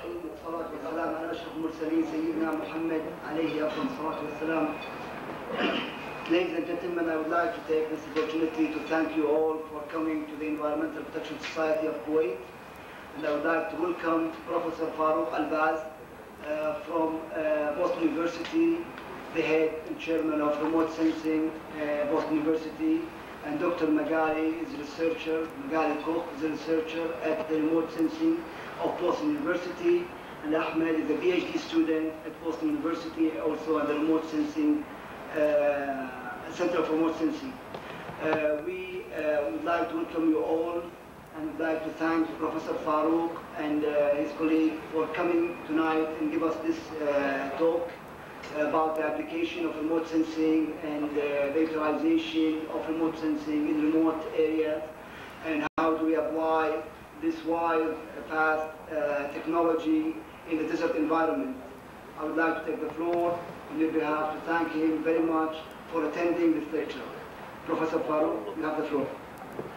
الرحيم والصلاة والسلام على أشرف المرسلين سيدنا محمد عليه أفضل الصلاة والسلام. Ladies and gentlemen, I would like to take this opportunity to thank you all for coming to the Environmental Protection Society of Kuwait. And I would like to welcome Professor Farouk El-Baz from Boston University, the head and chairman of remote sensing Boston University, and Dr. Magali is a researcher, Magali Koch is a researcher at the remote sensing of Boston University, and Ahmed is a PhD student at Boston University, also at the remote sensing Center for Remote Sensing. We would like to welcome you all, and would like to thank Professor Farouk and his colleague for coming tonight and give us this talk about the application of remote sensing and the utilization of remote sensing in remote areas, and how do we apply this wide, fast technology in the desert environment. I would like to take the floor on your behalf to thank him very much for attending this lecture. Professor Farouk, you have the floor.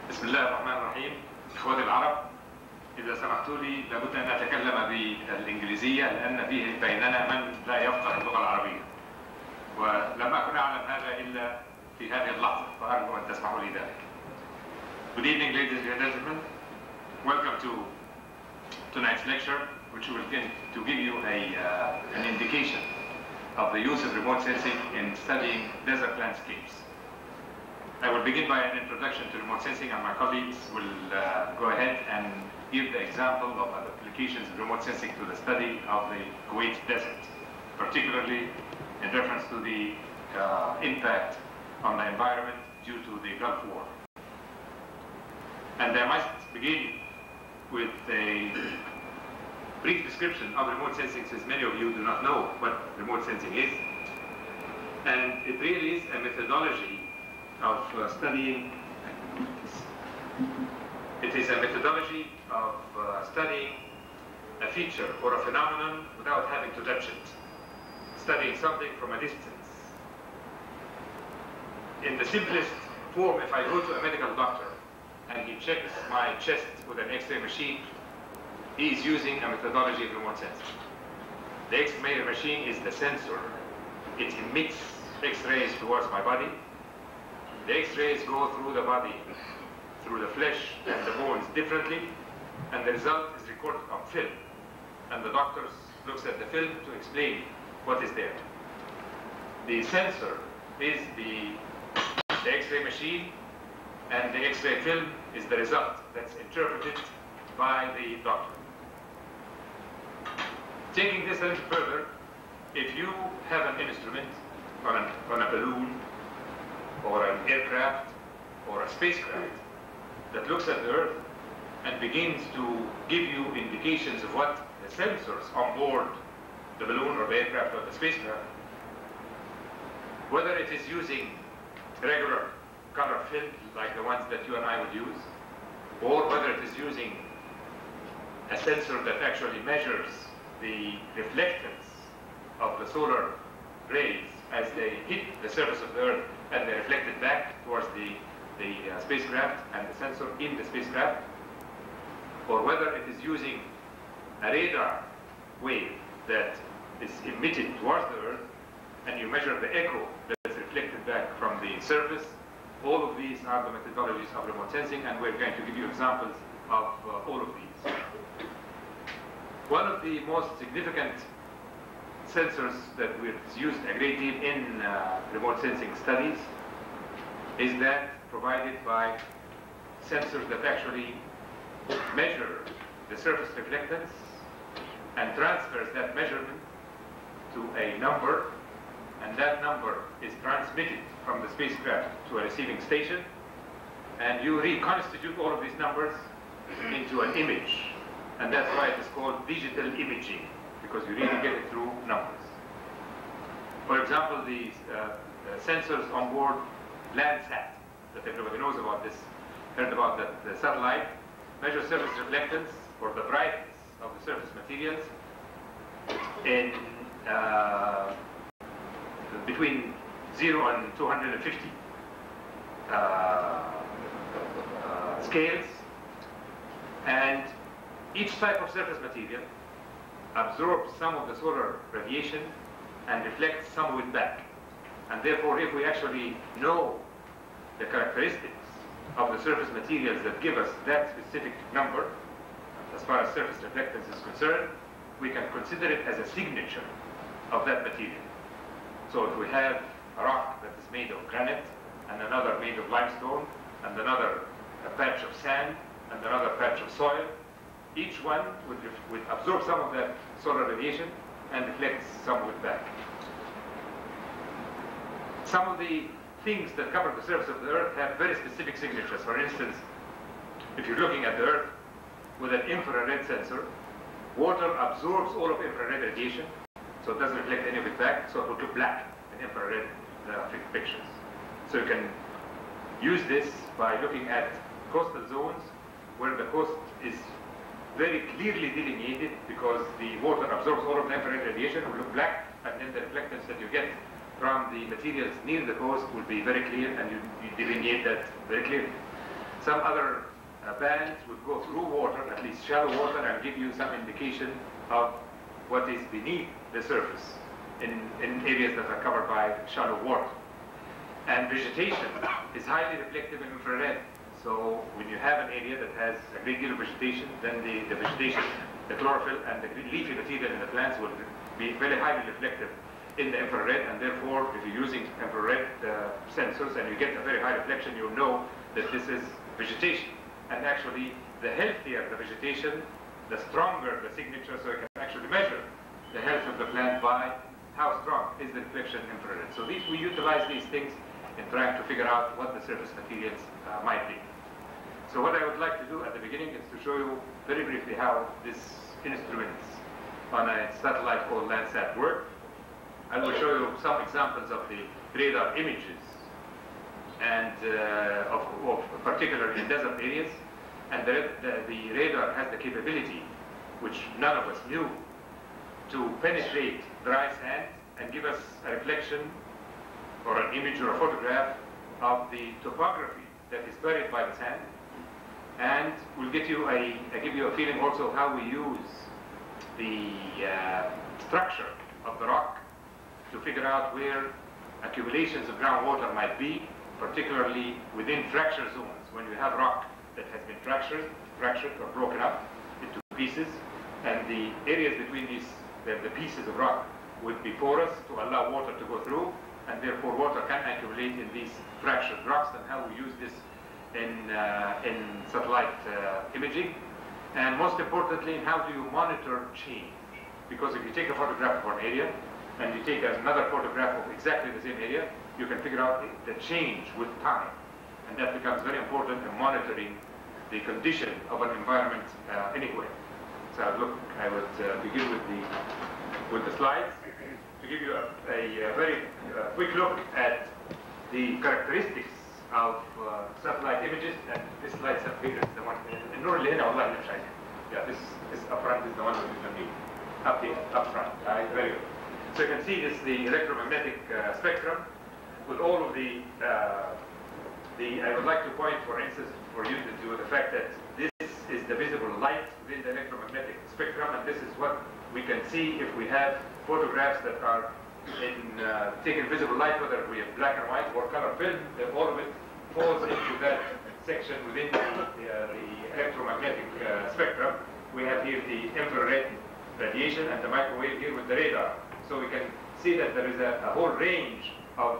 بسم الله الرحمن الرحيم. إخواني العرب، إذا سمحتوا لي لابد أن أتكلم بالإنجليزية لأن فيه بيننا من لا يفقه اللغة العربية. ولم أكن أعلم هذا إلا في هذه اللحظة، فأرجو أن تسمحوا لي ذلك. Good evening, ladies and gentlemen. Welcome to tonight's lecture, which will to give you an indication of the use of remote sensing in studying desert landscapes. I will begin by an introduction to remote sensing, and my colleagues will go ahead and give the example of applications of remote sensing to the study of the Kuwait desert, particularly in reference to the impact on the environment due to the Gulf War. And I must begin with a brief description of remote sensing, since many of you do not know what remote sensing is. And it really is a methodology of studying. It is a methodology of studying a feature or a phenomenon without having to touch it, studying something from a distance. In the simplest form, if I go to a medical doctor and he checks my chest with an X-ray machine, he is using a methodology of remote sensing. The X-ray machine is the sensor. It emits X-rays towards my body. The X-rays go through the body, through the flesh and the bones differently, and the result is recorded on film. And the doctor looks at the film to explain what is there. The sensor is the X-ray machine, and the X-ray film is the result that's interpreted by the doctor. Taking this a little further, if you have an instrument on a balloon or an aircraft or a spacecraft that looks at the Earth and begins to give you indications of what the sensors on board the balloon or the aircraft or the spacecraft, whether it is using regular color film like the ones that you and I would use, or whether it is using a sensor that actually measures the reflectance of the solar rays as they hit the surface of the Earth and they reflect it back towards the spacecraft and the sensor in the spacecraft, or whether it is using a radar wave that is emitted towards the Earth and you measure the echo that's reflected back from the surface. All of these are the methodologies of remote sensing, and we're going to give you examples of all of these. One of the most significant sensors that is used a great deal in remote sensing studies is that provided by sensors that actually measure the surface reflectance and transfers that measurement to a number, and that number is transmitted from the spacecraft to a receiving station, and you reconstitute all of these numbers into an image, and that's why it is called digital imaging, because you really get it through numbers. For example, the sensors on board Landsat, that everybody knows about this, heard about that the satellite measures surface reflectance or the brightness of the surface materials in between 0 and 250 scales, and each type of surface material absorbs some of the solar radiation and reflects some of it back. And therefore, if we actually know the characteristics of the surface materials that give us that specific number, as far as surface reflectance is concerned, we can consider it as a signature of that material. So if we have a rock that is made of granite, and another made of limestone, and another a patch of sand, and another patch of soil, each one would absorb some of that solar radiation and reflect some of it back. Some of the things that cover the surface of the Earth have very specific signatures. For instance, if you're looking at the Earth with an infrared sensor, water absorbs all of infrared radiation, so it doesn't reflect any of it back, so it will look black in infrared pictures. So you can use this by looking at coastal zones where the coast is very clearly delineated because the water absorbs all of the infrared radiation, will look black, and then the reflectance that you get from the materials near the coast will be very clear, and you delineate that very clearly. Some other bands would go through water, at least shallow water, and give you some indication of what is beneath the surface in areas that are covered by shallow water. And vegetation is highly reflective in infrared. So when you have an area that has a great deal of vegetation, then the vegetation, the chlorophyll and the leafy material in the plants will be very highly reflective in the infrared, and therefore if you're using infrared sensors and you get a very high reflection, you'll know that this is vegetation. And actually, the healthier the vegetation, the stronger the signature, so you can actually measure the health of the plant by how strong is the reflection infrared. So we utilize these things in trying to figure out what the surface materials might be. So what I would like to do at the beginning is to show you very briefly how this instruments on a satellite called Landsat work. I will show you some examples of the radar images, and of particularly in desert areas. And the radar has the capability, which none of us knew, to penetrate dry sand and give us a reflection or an image or a photograph of the topography that is buried by the sand, and will give you a feeling also how we use the structure of the rock to figure out where accumulations of groundwater might be, particularly within fracture zones, when you have rock that has been fractured or broken up into pieces, and the areas between the pieces of rock would be porous to allow water to go through, and therefore water can accumulate in these fractured rocks, and how we use this in satellite imaging. And most importantly, how do you monitor change? Because if you take a photograph of an area and you take another photograph of exactly the same area, you can figure out the change with time. And that becomes very important in monitoring the condition of an environment anywhere. So I would begin with the slides to give you a very quick look at the characteristics of satellite images. And this slide is the one. Yeah, this up front is the one that you can read. Up here, up front. Very good. So you can see this the electromagnetic spectrum with all of I would like to point, for instance, for you to the fact that this is the visible light within the electromagnetic spectrum, and this is what we can see if we have photographs that are taking visible light, whether we have black and white or color film. All of it falls into that section within the electromagnetic spectrum. We have here the infrared radiation and the microwave here with the radar. So we can see that there is a whole range of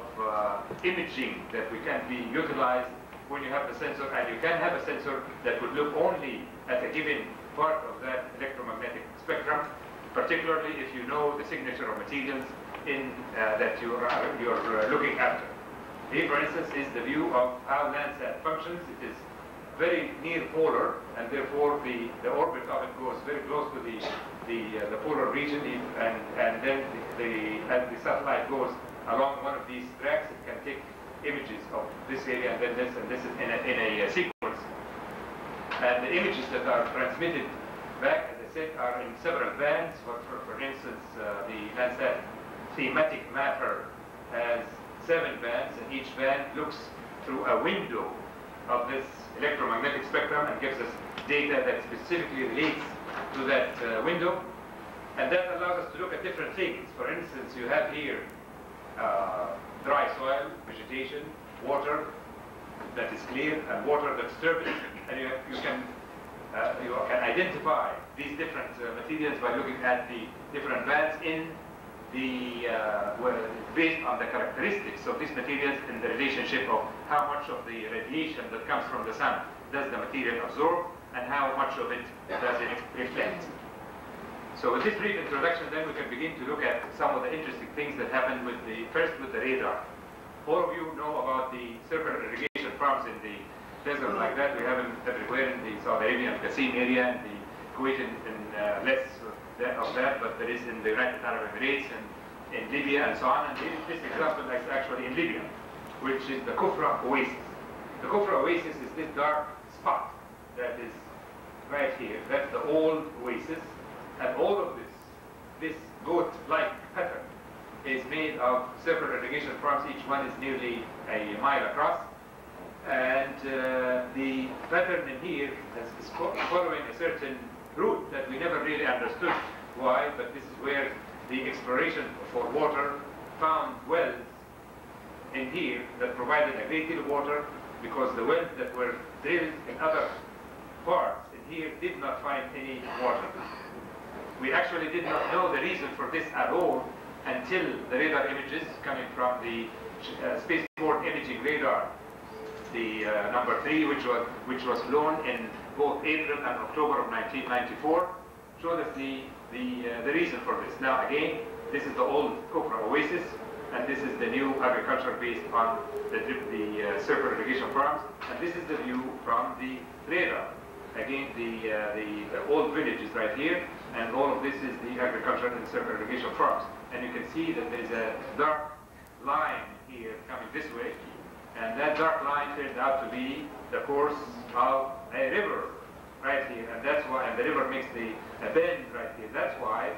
imaging that we can be utilized when you have the sensor, and you can have a sensor that would look only at a given part of that electromagnetic spectrum, particularly if you know the signature of materials that you're looking after. Here, for instance, is the view of how Landsat functions. It is very near polar, and therefore the orbit of it goes very close to the polar region, and then as the satellite goes along one of these tracks, it can take images of this area and then this, and this is in a sequence. And the images that are transmitted back, as I said, are in several bands. For instance, the Landsat thematic mapper has 7 bands, and each band looks through a window of this electromagnetic spectrum and gives us data that specifically relates to that window. And that allows us to look at different things. For instance, you have here dry soil, vegetation, water that is clear, and water that's turbid. And you can identify these different materials by looking at the different bands in the based on the characteristics of these materials in the relationship of how much of the radiation that comes from the sun does the material absorb and how much of it does it reflect. So with this brief introduction, then we can begin to look at some of the interesting things that happen with first with the radar. All of you know about the circular irrigation farms in the desert like that. We have them everywhere in the Saudi Arabian Qasim area and the Kuwait and less of that, but there is in the United Arab Emirates and in Libya and so on. And this example is actually in Libya, which is the Kufra Oasis. The Kufra Oasis is this dark spot that is right here. That's the old oasis. And all of this goat-like pattern is made of circular irrigation farms. Each one is nearly a mile across. And the pattern in here is following a certain route that we never really understood why, but this is where the exploration for water found wells in here that provided a great deal of water, because the wells that were drilled in other parts in here did not find any water. We actually did not know the reason for this at all until the radar images coming from the spaceport imaging radar, the number 3, which was flown in both April and October of 1994, showed us the reason for this. Now again, this is the old Kufra Oasis, and this is the new agriculture based on the circular irrigation farms, and this is the view from the radar. Again, the old village is right here, and all of this is the agriculture and circular irrigation farms. And you can see that there is a dark line here coming this way, and that dark line turned out to be the course of a river right here, and that's why, and the river makes a bend right here. That's why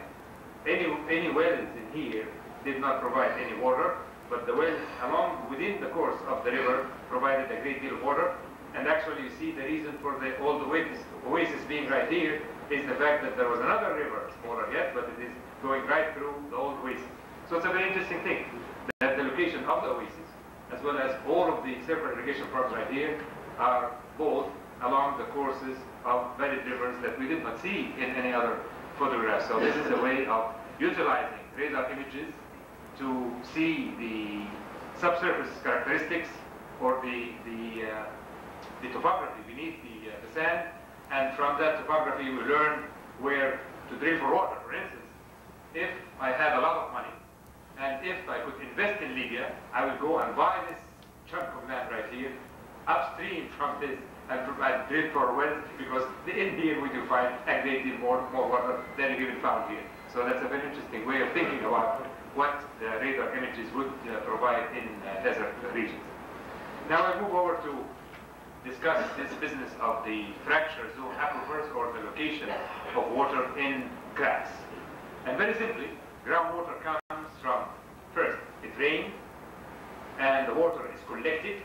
any wells in here did not provide any water, but the wells within the course of the river provided a great deal of water. And actually, you see the reason for the old oasis being right here is the fact that there was another river, smaller yet, but it is going right through the old oasis. So it's a very interesting thing that the location of the oasis, as well as all of the circular irrigation farms right here, are both along the courses of valid rivers that we did not see in any other photographs. So this is a way of utilizing radar images to see the subsurface characteristics or the topography beneath the sand, and from that topography we learn where to drill for water. For instance, if I had a lot of money, and if I could invest in Libya, I would go and buy this chunk of land right here, upstream from this, and provide drill for wells, because in here we do find a great deal more water than you even found here. So that's a very interesting way of thinking about what the radar images would provide in desert regions. Now I move over to discuss this business of the fracture zone aquifers, or the location of water in cracks. And very simply, groundwater comes from, first, it rains, and the water is collected,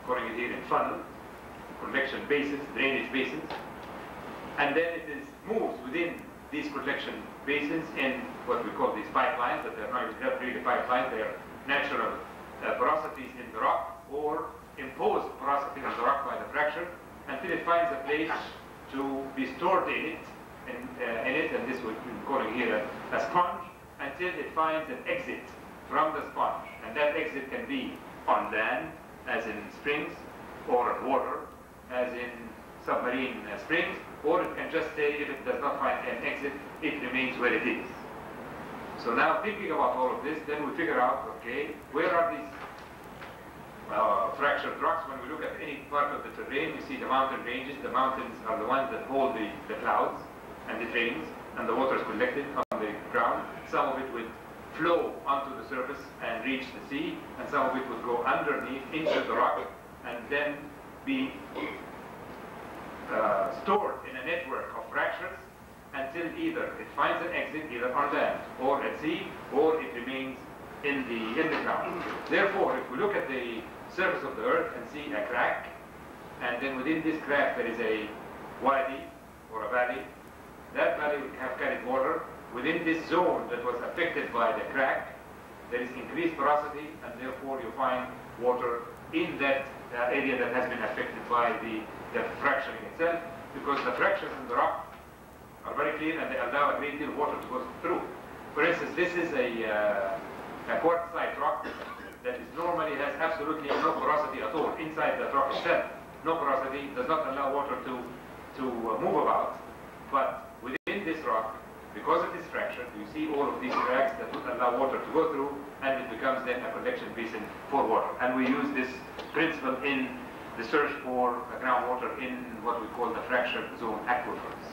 calling it here in funnel, collection basins, drainage basins, and then it is moved within these collection basins in what we call these pipelines, but they're not really pipelines, they're natural porosities in the rock, or imposed porosity in the rock by the fracture, until it finds a place to be stored in it, and this we're calling here a sponge, until it finds an exit from the sponge. And that exit can be on land, as in springs, or on water, as in submarine springs, or it can just say, if it does not find an exit, it remains where it is. So now, thinking about all of this, then we figure out, okay, where are these fractured rocks? When we look at any part of the terrain, we see the mountain ranges. The mountains are the ones that hold the clouds, and it rains, and the water is collected on the ground. Some of it would flow onto the surface and reach the sea, and some of it would go underneath into the rock, and then be stored in a network of fractures until either it finds an exit, either on land or at sea, or it remains in the ground. Therefore, if we look at the surface of the earth and see a crack, and then within this crack there is a wadi or a valley, that valley would have carried water within this zone that was affected by the crack, there is increased porosity, and therefore you find water in that area that has been affected by the fracturing itself, because the fractures in the rock are very clear and they allow a great deal of water to go through. For instance, this is a quartzite rock that normally has absolutely no porosity at all inside the rock itself. No porosity, does not allow water to move about. But within this rock, because it is fractured, you see all of these cracks that would allow water to go through, and it becomes then a collection basin for water. And we use this principle in the search for groundwater in what we call the fractured zone aquifers.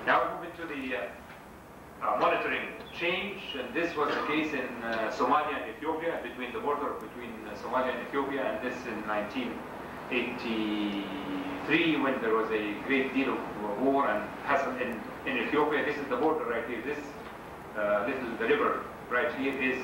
Now we move into the monitoring change, and this was the case in Somalia and Ethiopia, between the border between Somalia and Ethiopia, and this in 1983, when there was a great deal of war and hassle in Ethiopia. This is the border right here. This the river right here is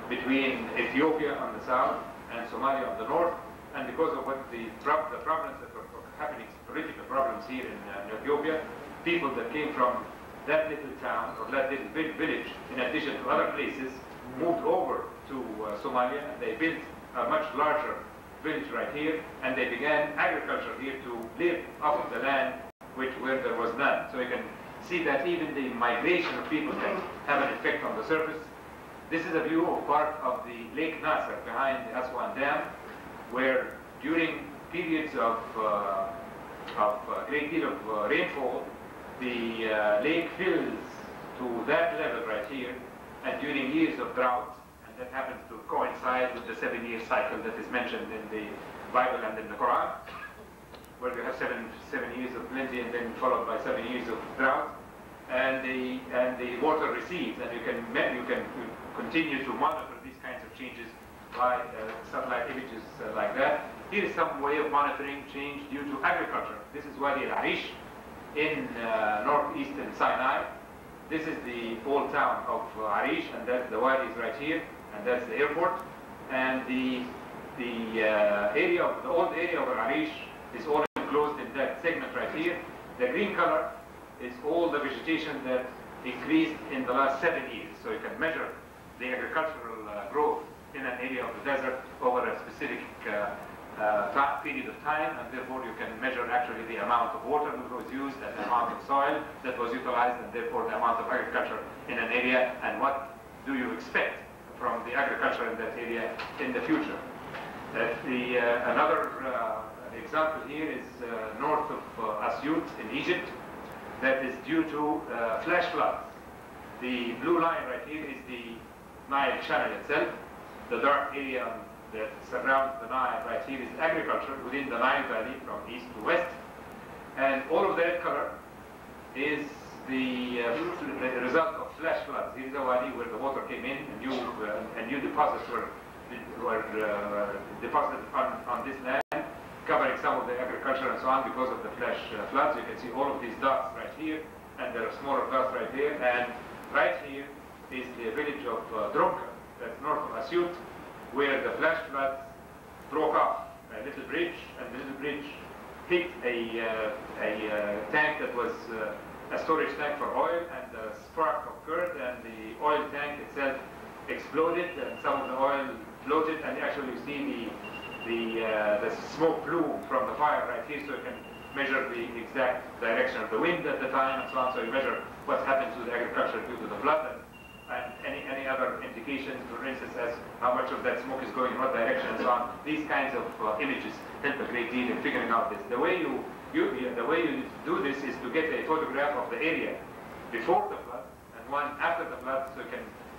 between Ethiopia on the south and Somalia on the north, and because of what the problems that were happening, political problems here in Ethiopia, people that came from that little town or that little village, in addition to other places, moved over to Somalia, and they built a much larger village right here, and they began agriculture here to live off of the land where there was none. So you can see that even the migration of people can have an effect on the surface. This is a view of part of the Lake Nasser behind the Aswan Dam, where during periods of great deal of rainfall, the lake fills to that level right here, and during years of drought, and that happens to coincide with the 7-year cycle that is mentioned in the Bible and in the Quran, where you have seven years of plenty and then followed by 7 years of drought, and the water recedes, and you can continue to monitor these kinds of changes by satellite images like that. Here is some way of monitoring change due to agriculture. This is Wadi al-Arish in northeastern Sinai. This is the old town of Arish, and that's the wadi is right here, and that's the airport. And the old area of Arish is all enclosed in that segment right here. The green color is all the vegetation that increased in the last 7 years. So you can measure the agricultural growth in an area of the desert over a specific period of time, and therefore you can measure actually the amount of water that was used and the amount of soil that was utilized, and therefore the amount of agriculture in an area, and what do you expect from the agriculture in that area in the future. Another example here is north of Asyut in Egypt, that is due to flash floods. The blue line right here is the Nile channel itself. The dark area that surrounds the Nile right here is agriculture within the Nile Valley from east to west. And all of that color is the result of flash floods. Here is a wadi where the water came in, and new deposits were deposited on this land, covering some of the agriculture and so on because of the flash floods. You can see all of these dots right here, and there are smaller dots right here. And right here is the village of Dronka, that's north of Asyut, where the flash floods broke off a little bridge, and the little bridge hit a tank that was a storage tank for oil, and a spark occurred, and the oil tank itself exploded, and some of the oil floated, and actually you see the smoke plume from the fire right here, so you can measure the exact direction of the wind at the time and so on. So you measure what happens to the agriculture due to the flood, and any other indications, for instance, as how much of that smoke is going in what direction and so on. These kinds of images help a great deal in figuring out this. The way you do this is to get a photograph of the area before the flood and one after the flood, so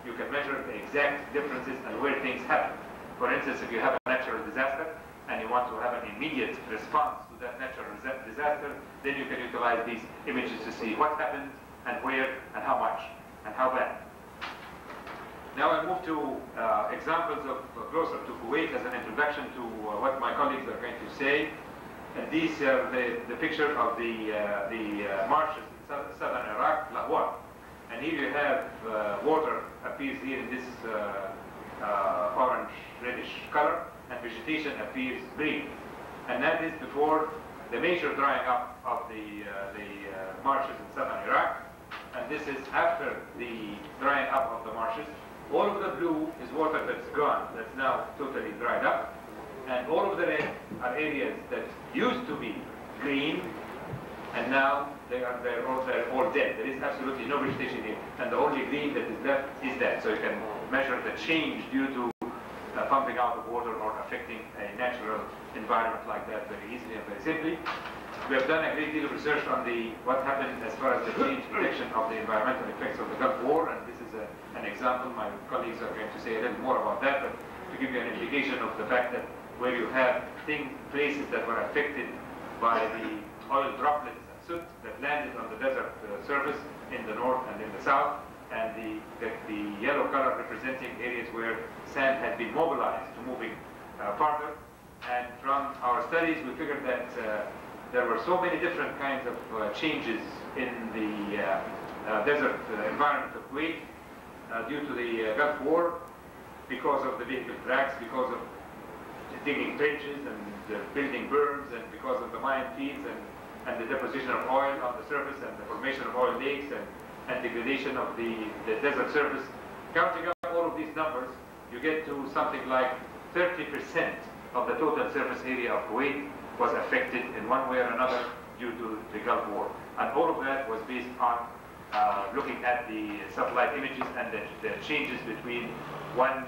you can measure the exact differences and where things happen. For instance, if you have a natural disaster and you want to have an immediate response to that natural disaster, then you can utilize these images to see what happened and where and how much and how bad. Now I move to examples of closer to Kuwait as an introduction to what my colleagues are going to say. And these are the picture of the marshes in southern Iraq, Lahwar. And here you have water appears here in this orange reddish color, and vegetation appears green. And that is before the major drying up of the marshes in southern Iraq. And this is after the drying up of the marshes. All of the blue is water that's gone, that's now totally dried up. And all of the red are areas that used to be green, and now they're all dead. There is absolutely no vegetation here. And the only green that is left is that. So you can measure the change due to pumping out of water or affecting a natural environment like that very easily and very simply. We have done a great deal of research on what happened as far as the change detection of the environmental effects of the Gulf War, and this is an example. My colleagues are going to say a little more about that, but to give you an indication of the fact that where you have places that were affected by the oil droplets and soot that landed on the desert surface in the north and in the south, and the yellow color representing areas where sand had been mobilized to moving farther. And from our studies, we figured that there were so many different kinds of changes in the desert environment of Kuwait due to the Gulf War, because of the vehicle tracks, because of digging trenches and building berms, and because of the mine fields and the deposition of oil on the surface and the formation of oil lakes and degradation of the desert surface. Counting up all of these numbers, you get to something like 30% of the total surface area of Kuwait was affected in one way or another due to the Gulf War. And all of that was based on looking at the satellite images and the changes between one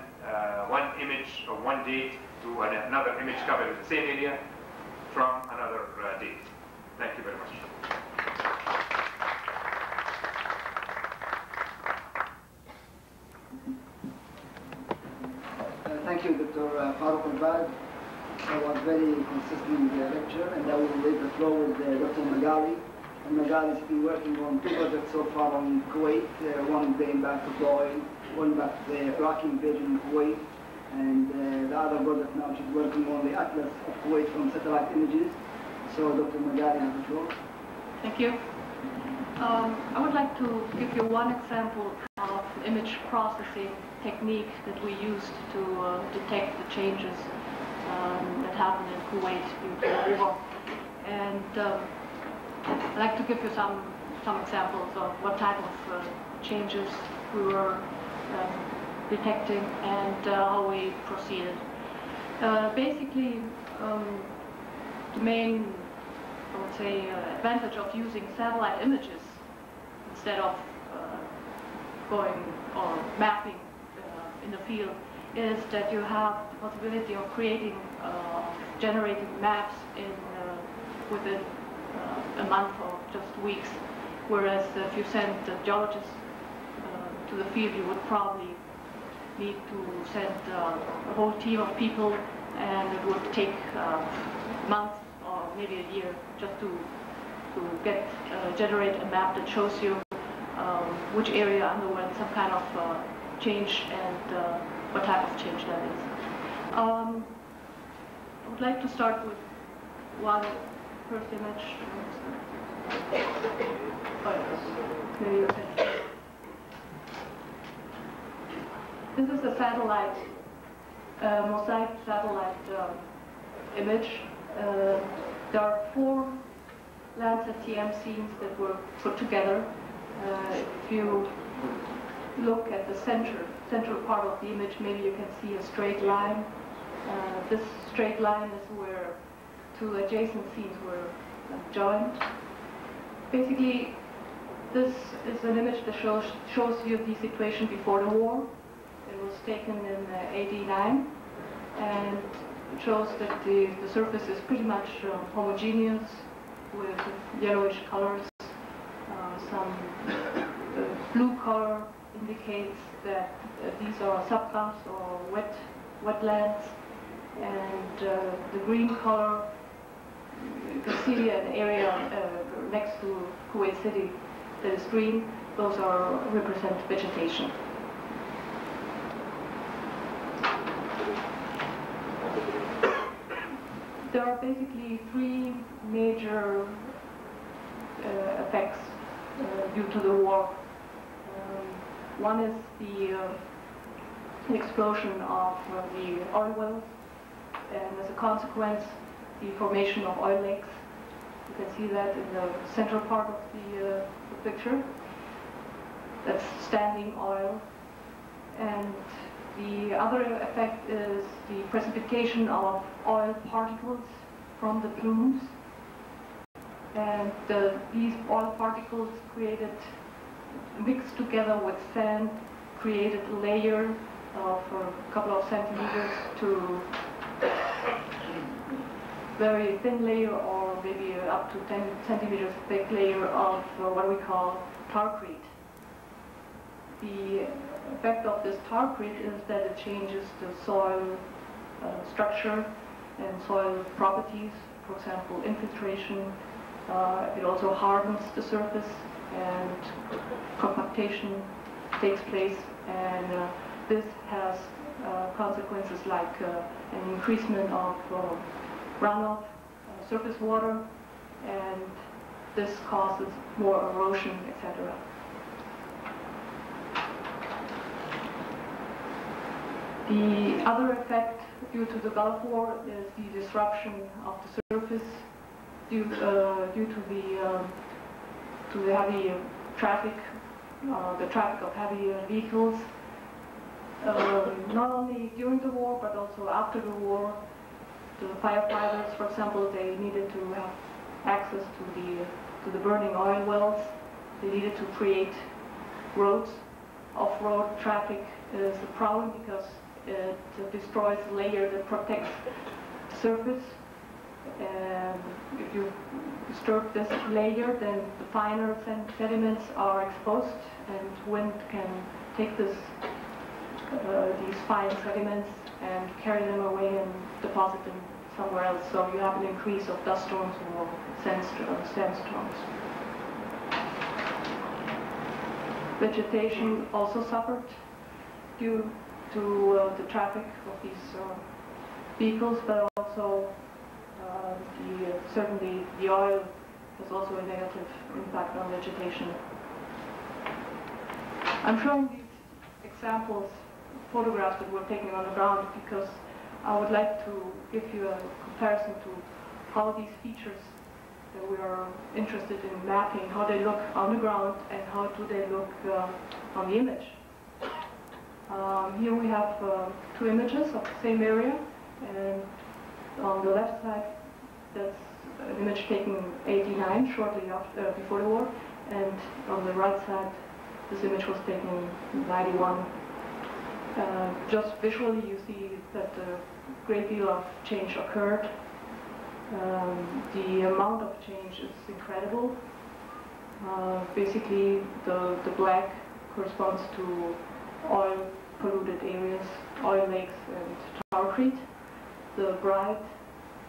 image of one date to another image covering the same area from another date. Thank you very much. Thank you, Dr. Farouk El-Baz. That was very consistent lecture, and I will leave the floor with Dr. Magali. And Magali has been working on 2 projects so far on Kuwait, one going back to the oil, one back to the Iraqi invasion in Kuwait, and the other project now she's working on the atlas of Kuwait from satellite images. So Dr. Magali has the floor. Thank you. I would like to give you one example of image processing technique that we used to detect the changes that happened in Kuwait due to the war. And I'd like to give you some examples of what type of changes we were detecting and how we proceeded. Basically, the main, I would say, advantage of using satellite images instead of going or mapping in the field is that you have the possibility of creating, generating maps in within a month or just weeks. Whereas if you send the geologists to the field, you would probably need to send a whole team of people, and it would take months or maybe a year just to generate a map that shows you which area underwent some kind of change and what type of change that is. I would like to start with one first image. This is a satellite, mosaic satellite image. There are 4 Societm scenes that were put together. If you look at the central part of the image, maybe you can see a straight line. This straight line is where 2 adjacent scenes were joined. Basically, this is an image that shows you the situation before the war. It was taken in '89, and it shows that the surface is pretty much homogeneous with yellowish colors. Some blue color indicates that these are subcamps or wetlands, and the green color, you can see an area next to Kuwait City that is green. Those represent vegetation. There are basically 3 major effects due to the war. One is the explosion of the oil wells, and as a consequence, the formation of oil lakes. You can see that in the central part of the picture. that's standing oil. And the other effect is the precipitation of oil particles from the plumes. And these oil particles mixed together with sand, created a layer of a couple of centimeters to very thin layer, or maybe up to 10 centimeters thick layer of what we call tarcrete. The effect of this tarcrete is that it changes the soil structure and soil properties, for example, infiltration. It also hardens the surface, and compactation takes place, and this has consequences like an increasement of runoff, surface water, and this causes more erosion, etc. The other effect due to the Gulf War is the disruption of the surface due to the heavy traffic, the traffic of heavy vehicles. Not only during the war, but also after the war, the firefighters, for example, they needed to have access to the burning oil wells. They needed to create roads. Off-road traffic is a problem because it destroys the layer that protects the surface. And if you disturb this layer, then the finer sediments are exposed, and wind can take these fine sediments and carry them away and deposit them somewhere else. So you have an increase of dust storms or sandstorms. Vegetation also suffered due to the traffic of these vehicles, but also certainly the oil has also a negative impact on vegetation. I'm showing these examples, photographs that were taken on the ground, because I would like to give you a comparison to how these features that we are interested in mapping, how they look on the ground and how do they look on the image. Here we have two images of the same area, and on the left side that's an image taken in '89, shortly after, before the war, and on the right side this image was taken in '91. Just visually you see that a great deal of change occurred. The amount of change is incredible. Basically the black corresponds to oil polluted areas, oil lakes and tarcrete. The bright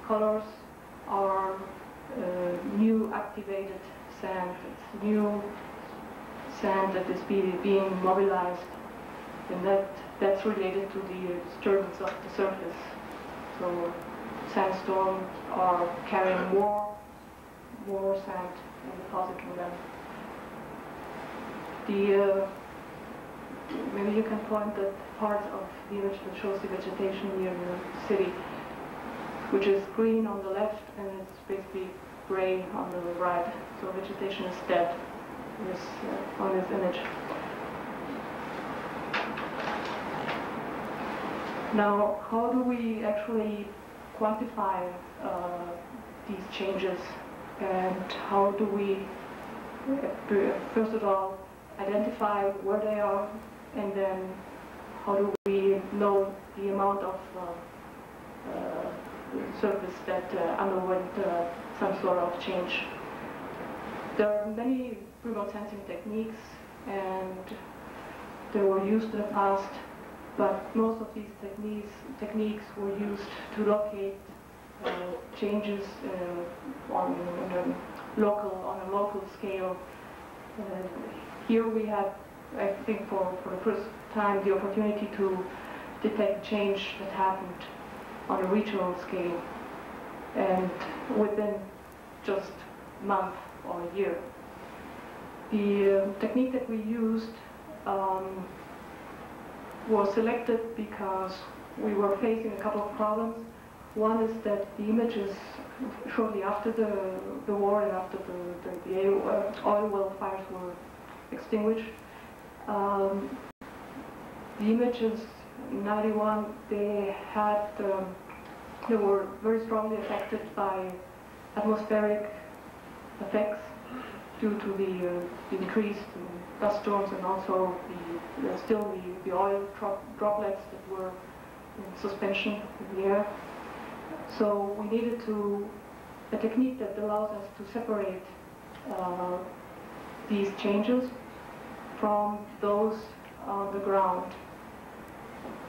colors are new activated sand. It's new sand that is being mobilized, and that's related to the disturbance of the surface. So sandstorms are carrying more sand and depositing them. Maybe you can point the part of the image that shows the vegetation near the city, which is green on the left and it's basically gray on the right. So vegetation is dead on this image. Now, how do we actually quantify these changes, and how do we, first of all, identify where they are, and then how do we know the amount of surface that underwent some sort of change? There are many remote sensing techniques, and they were used in the past, but most of these techniques were used to locate changes on a local scale. Here we have, I think, for the first time, the opportunity to detect change that happened on a regional scale, and within just a month or a year. The technique that we used was selected because we were facing a couple of problems. One is that the images shortly after the war and after the oil well fires were extinguished, The images in 91, they were very strongly affected by atmospheric effects due to the increased dust storms and also the oil droplets that were in suspension in the air. So we needed a technique that allows us to separate these changes from those on the ground.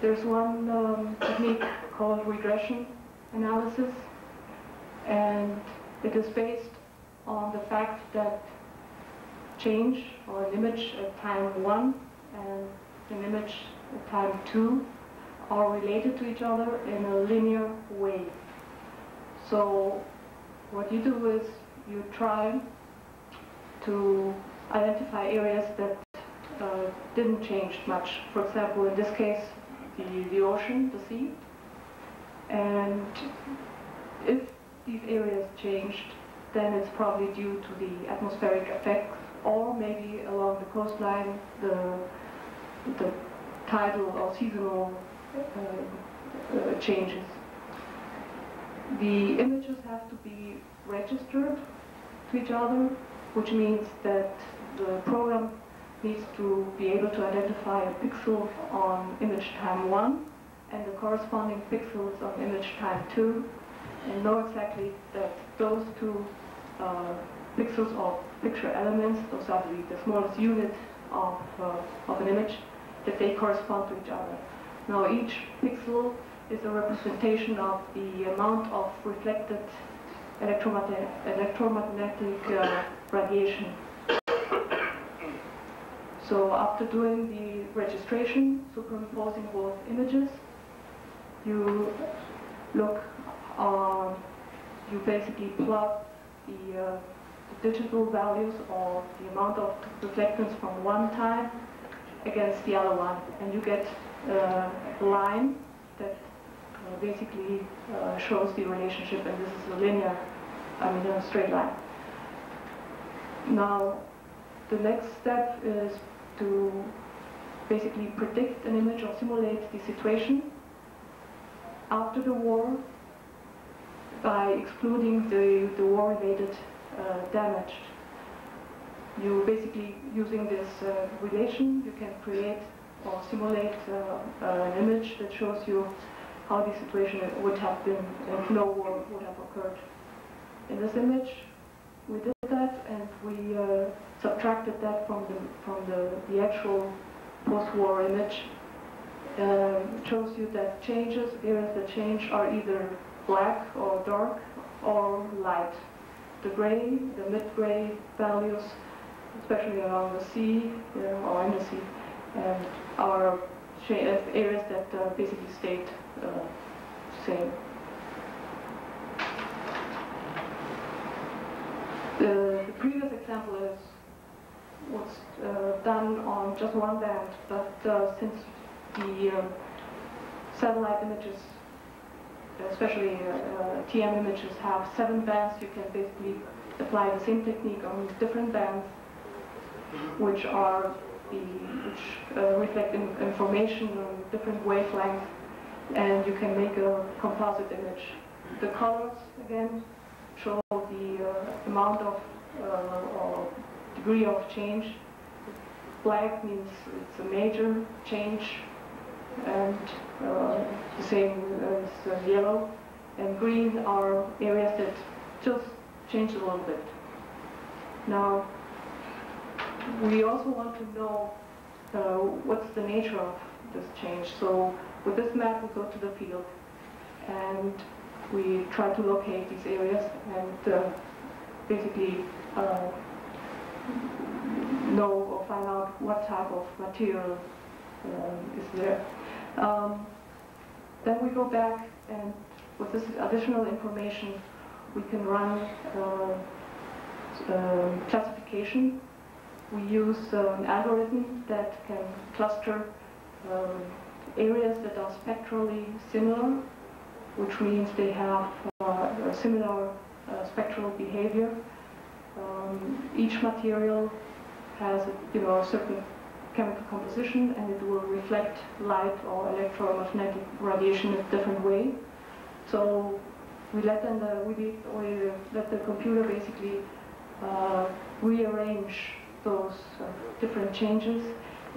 There's one technique called regression analysis, and it is based on the fact that change or an image at time 1 and an image at time 2 are related to each other in a linear way. So what you do is you try to identify areas that didn't change much. For example, in this case, the ocean, the sea. And if these areas changed, then it's probably due to the atmospheric effects, or maybe along the coastline, the tidal or seasonal changes. The images have to be registered to each other, which means that the program needs to be able to identify a pixel on image time 1 and the corresponding pixels on image time 2, and know exactly that those two pixels or picture elements, those are the smallest unit of an image, that they correspond to each other. Now each pixel is a representation of the amount of reflected electromagnetic radiation. So after doing the registration, superimposing both images, you look on, you basically plot the digital values or the amount of reflectance from one time against the other one, and you get a line that basically shows the relationship, and this is a linear, a straight line. Now, the next step is to basically predict an image or simulate the situation after the war by excluding the war-related damage. You basically, using this relation, you can create or simulate an image that shows you how the situation would have been if no war would have occurred. In this image, we did that, and we subtracted that from the actual post-war image. It shows you that areas that change are either black or dark or light. The gray, the mid-gray values, especially along the sea or in the sea, and are areas that basically stayed same. The previous example was done on just one band, but since the satellite images, especially TM images, have 7 bands, you can basically apply the same technique on different bands, which reflect information on different wavelengths, and you can make a composite image. The colors, again, show the amount of or degree of change. Black means it's a major change, and the same as yellow. And green are areas that just change a little bit. Now, we also want to know what's the nature of this change. So with this map, we go to the field, and we try to locate these areas and basically know or find out what type of material is there. Then we go back, and with this additional information, we can run classification. We use an algorithm that can cluster areas that are spectrally similar, which means they have a similar spectral behavior. Each material has a certain chemical composition, and it will reflect light or electromagnetic radiation in a different way. So we let the computer basically rearrange those different changes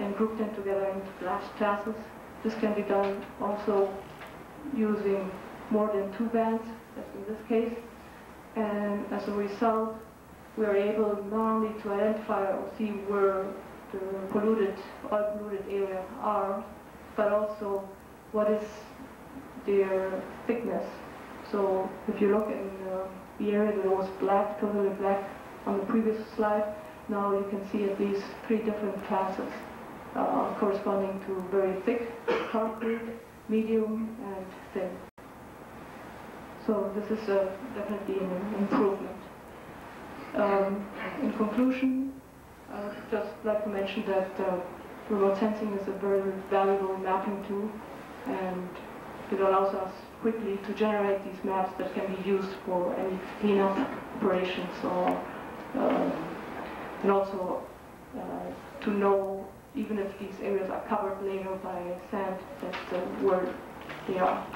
and group them together into classes. This can be done also using more than 2 bands, as in this case. And as a result, we are able not only to identify or see where the oil polluted areas are, but also what is their thickness. So if you look in the area that was black, totally black on the previous slide, now you can see at least 3 different classes corresponding to very thick, concrete, medium, and thin. So this is definitely an improvement. In conclusion, I would just like to mention that remote sensing is a very valuable mapping tool, and it allows us quickly to generate these maps that can be used for any cleanup operations, or and also to know, even if these areas are covered later by sand, that where they are.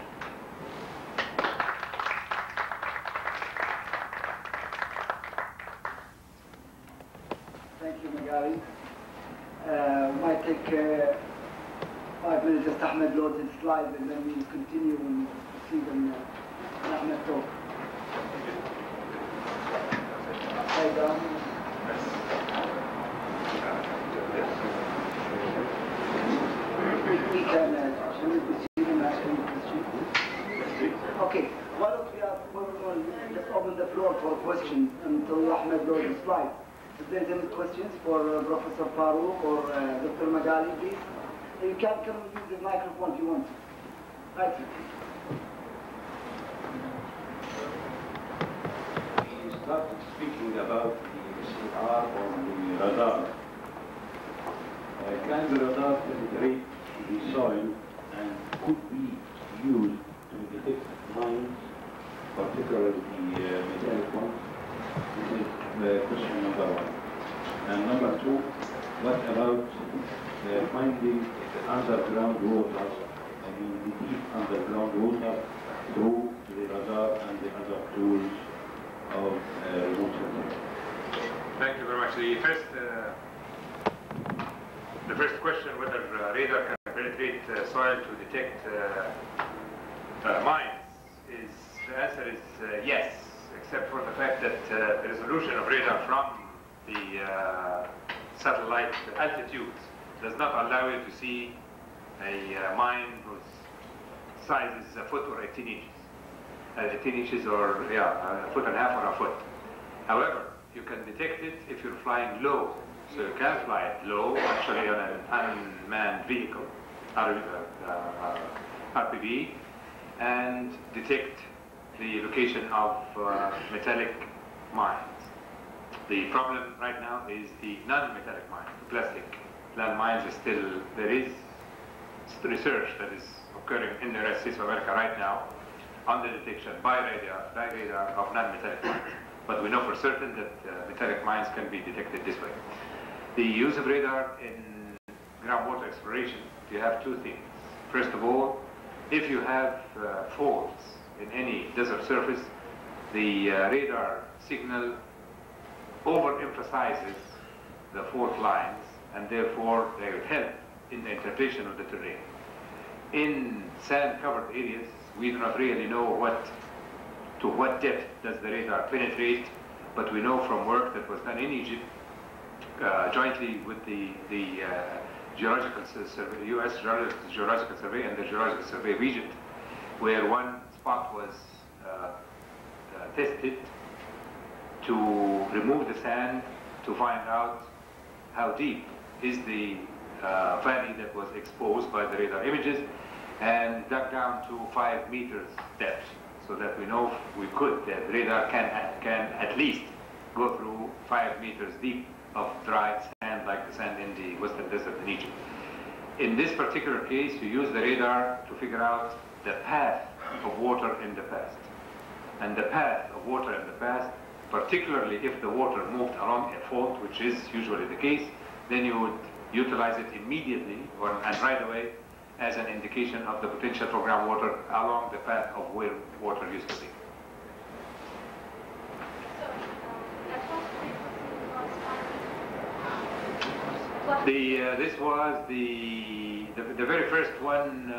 Thank you, Magali. Might take 5 minutes just Ahmed loads his slides, and then we'll continue and proceed and Ahmed talk. Hi, Don. We can proceed and ask any questions. Okay, why don't we just open the floor for questions until Ahmed loads his slides. If there's any questions for Professor Farouk or Dr. Magali, please. You can come and use the microphone if you want. Right. We started speaking about the SCR or the radar. Can the radar penetrate the soil and could be used to detect mines, particularly the metallic ones? This is question number 1. And number 2, what about finding underground water, I mean the deep underground water, through the radar and the other tools of remote sensing? Thank you very much. The first question, whether radar can penetrate soil to detect mines, the answer is yes, except for the fact that the resolution of radar from the satellite altitudes does not allow you to see a mine whose size is a foot or 18 inches. 18 inches or, a foot and a half or a foot. However, you can detect it if you're flying low. So you can fly it low, actually on an unmanned vehicle, RPV, and detect the location of metallic mines. The problem right now is the non-metallic mines, the plastic land mines. There is research that is occurring in the United States of America right now on the detection by radar of non-metallic mines. But we know for certain that metallic mines can be detected this way. The use of radar in groundwater exploration, you have 2 things. First of all, if you have faults in any desert surface, the radar signal overemphasizes the fault lines, and therefore they will help in the interpretation of the terrain. In sand-covered areas, we do not really know to what depth does the radar penetrate, but we know from work that was done in Egypt, jointly with the Geological Survey, U.S. Geological Survey and the Geological Survey of Egypt, where one spot was tested to remove the sand to find out how deep is the valley that was exposed by the radar images, and dug down to 5 meters depth, so that we know the radar can at least go through 5 meters deep of dry sand like the sand in the Western Desert in Egypt. In this particular case, you use the radar to figure out the path of water in the past. And the path of water in the past, particularly if the water moved along a fault, which is usually the case, then you would utilize it immediately and right away as an indication of the potential for groundwater along the path of where water used to be. This was the very first one.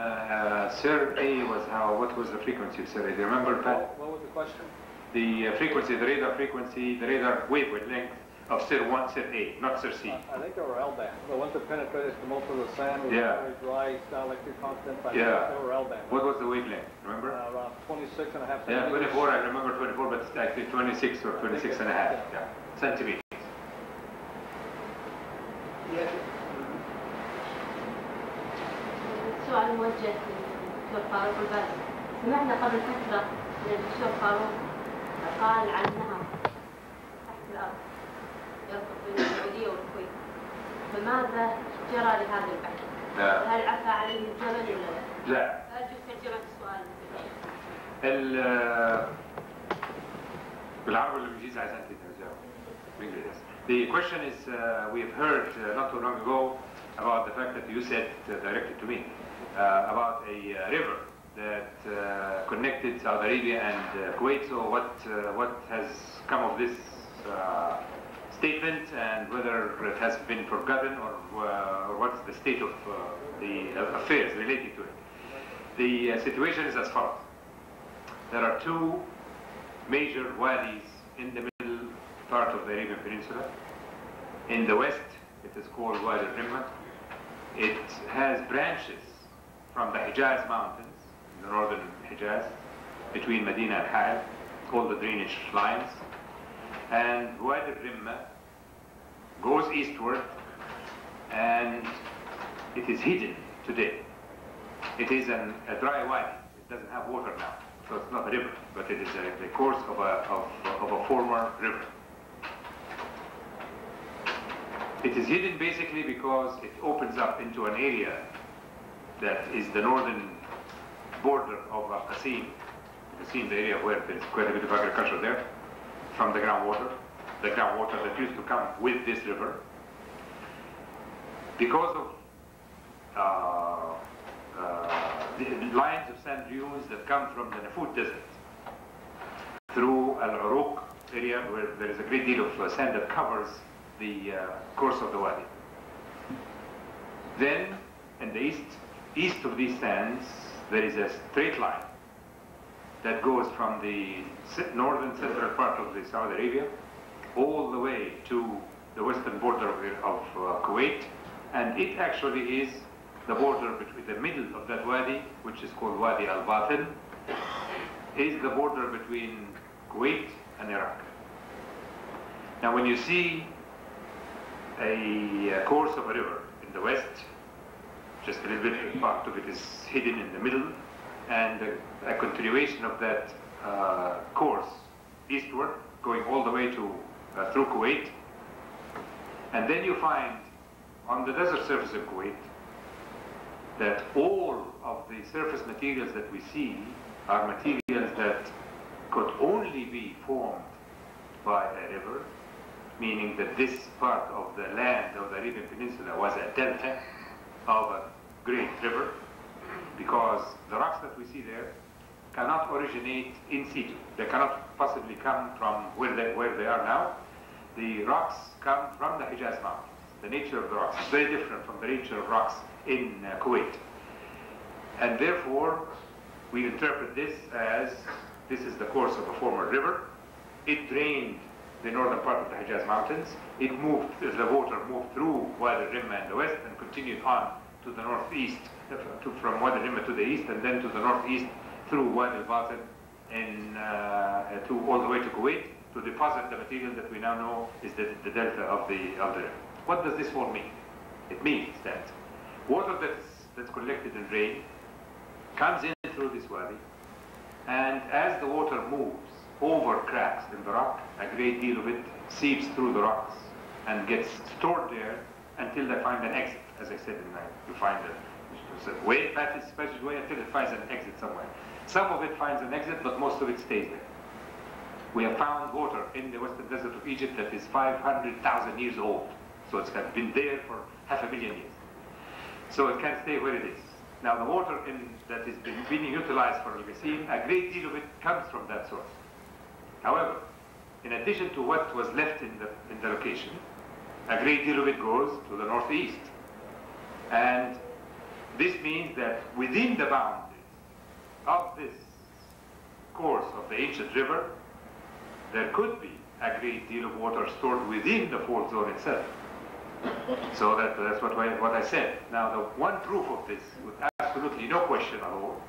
Survey was how? What was the frequency of survey? Do you remember, Pat? What was the question? The frequency, the radar wavelength of Sir 1, Sir A, not Sir C. I think they were El-Baz. The ones that penetrated to most of the sand was very dry, dielectric constant. I think they were El-Baz. What was the wavelength? Remember? Around 26 and a half Yeah, centimeters. 24. I remember 24, but it's actually 26 or 26 and a half. Yeah. Centimeters. السؤال موجه للدكتور فاروق الباز. سمعنا قبل فترة أن الدكتور فاروق قال عن نهر تحت الأرض يربط بين السعودية والكويت. فماذا جرى لهذا البحث؟ هل عفى عليه الجبل ولا لا؟ لا. أرجو ترجمة السؤال. بالعربي ولا بالإنجليزي عايز أنت ترجمه؟ بالإنجليزي. The question is, we have heard not too long ago about the fact that you said, directed to me, about a river that connected Saudi Arabia and Kuwait. So what has come of this statement, and whether it has been forgotten, or what's the state of the affairs related to it? The situation is as follows. There are two major wadis in the middle part of the Arabian Peninsula. In the west, it is called Wadi al-Rimma. It has branches from the Hijaz Mountains, the northern Hijaz, between Medina and Hal, all the drainage lines. And Wadi al-Rimma goes eastward, and it is hidden today. It is a dry wadi. It doesn't have water now, so it's not a river, but it is the course of a former river. It is hidden basically because it opens up into an area that is the northern border of Al-Qasim. You see in the area where there is quite a bit of agriculture there, from the groundwater that used to come with this river. Because of the lines of sand dunes that come from the Nafut Desert through Al-Farouk area, where there is a great deal of sand that covers the course of the wadi. Then, in the east of these sands, there is a straight line that goes from the northern central part of the Saudi Arabia all the way to the western border of Kuwait, and it actually is the border between the middle of that wadi, which is called Wadi Al-Batin, is the border between Kuwait and Iraq. Now, when you see a course of a river in the west, just a little bit, part of it is hidden in the middle, and a continuation of that course eastward, going all the way to through Kuwait, and then you find on the desert surface of Kuwait that all of the surface materials that we see are materials that could only be formed by a river, meaning that this part of the land of the Arabian Peninsula was a delta of a great river, because the rocks that we see there cannot originate in situ. They cannot possibly come from where they are now. The rocks come from the Hijaz Mountains. The nature of the rocks is very different from the nature of rocks in Kuwait. And therefore, we interpret this as this is the course of a former river. It drained the northern part of the Hijaz Mountains. It moved, as the water moved through Wadi al-Rimma in the west and continued on to the northeast, from Wadi al-Rimma to the east, and then to the northeast through Wadi al-Batin and all the way to Kuwait to deposit the material that we now know is the delta of the river. What does this all mean? It means that water that's collected in rain comes in through this wadi, and as the water moves over cracks in the rock, a great deal of it seeps through the rocks and gets stored there until they find an exit. As I said, you find a way, passageway until it finds an exit somewhere. Some of it finds an exit, but most of it stays there. We have found water in the western desert of Egypt that is 500,000 years old. So it's been there for half a million years. So it can stay where it is. Now the water that is being utilized for El-Baz, a great deal of it comes from that source. However, in addition to what was left in the location, a great deal of it goes to the northeast. And this means that within the boundaries of this course of the ancient river, there could be a great deal of water stored within the fault zone itself. So that's what I said. Now, the one proof of this, with absolutely no question at all,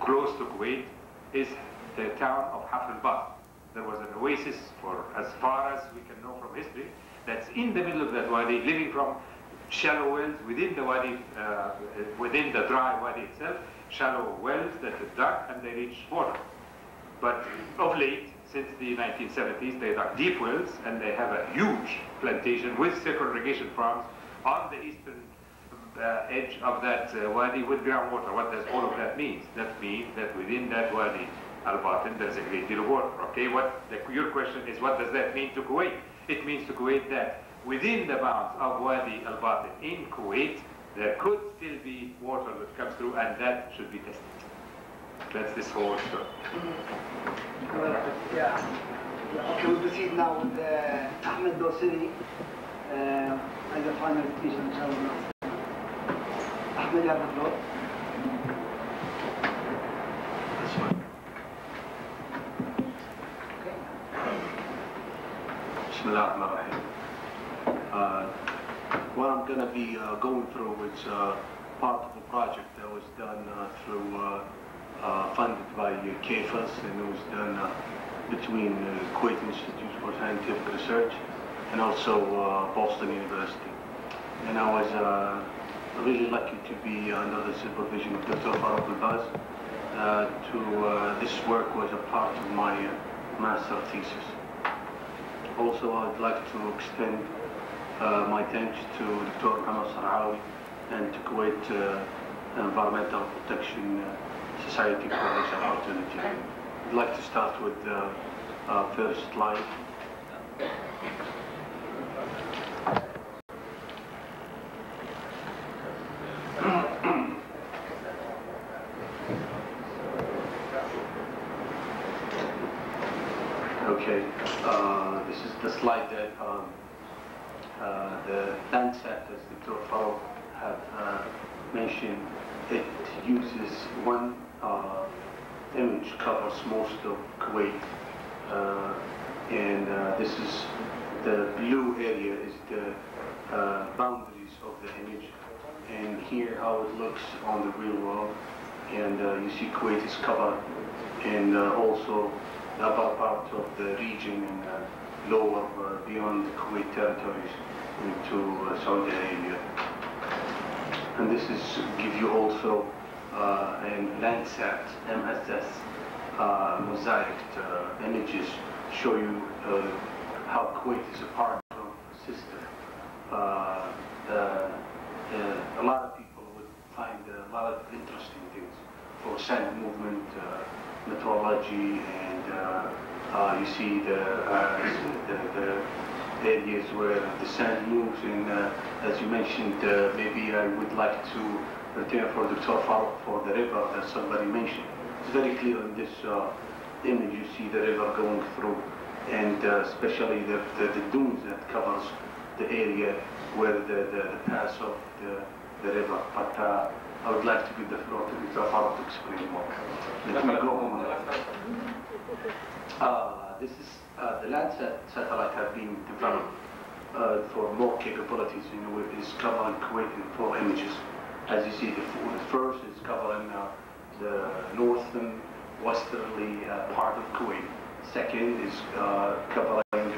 close to Kuwait, is the town of El-Baz. There was an oasis for as far as we can know from history, that's in the middle of that wadi, living from shallow wells within the wadi, within the dry wadi itself, shallow wells that are dug and they reach water. But of late, since the 1970s, they dug deep wells and they have a huge plantation with circumirrigation farms on the eastern edge of that wadi with groundwater. What does all of that mean? That means that within that wadi al-Batin, there's a great deal of water. Okay, your question is, what does that mean to Kuwait? It means to Kuwait that within the bounds of Wadi al-Batin in Kuwait, there could still be water that comes through, and that should be tested. That's this whole story. Yeah. Okay, we'll proceed now with Al-Dosari as a final speech, inshallah. Ahmed, you have the floor. That's fine. Bismillah ar-Rahman ar-Rahim. What I'm going to be going through is part of a project that was done funded by KFAS, and it was done between Kuwait Institute for Scientific Research and also Boston University. And I was really lucky to be under the supervision of Dr. Farouk El-Baz. This work was a part of my master thesis. Also, I'd like to extend my thanks to Dr. Al-Dosari and to Kuwait Environmental Protection Society for this opportunity. I'd like to start with the first slide. Okay, this is the slide that the Landsat, as Dr. Farouk have mentioned, it uses one image covers most of Kuwait, and this is the blue area is the boundaries of the image, and here how it looks on the real world, and you see Kuwait is covered, and also the upper part of the region and lower beyond the Kuwait territories into Saudi Arabia. And this is give you also in Landsat MSS mosaic images show you how Kuwait is a part of the system. A lot of people would find a lot of interesting things for sand movement, meteorology, and you see the areas where the sand moves, and as you mentioned, maybe I would like to return for Dr. Farouk for the river that somebody mentioned. It's very clear in this image you see the river going through, and especially the dunes that covers the area where the pass of the river. But I would like to give the floor to Dr. Farouk to explain more. Let me go on. This is the Landsat satellite have been developed for more capabilities. You know, it is covering Kuwait in 4 images. As you see, the first is covering the northern westerly part of Kuwait. Second is covering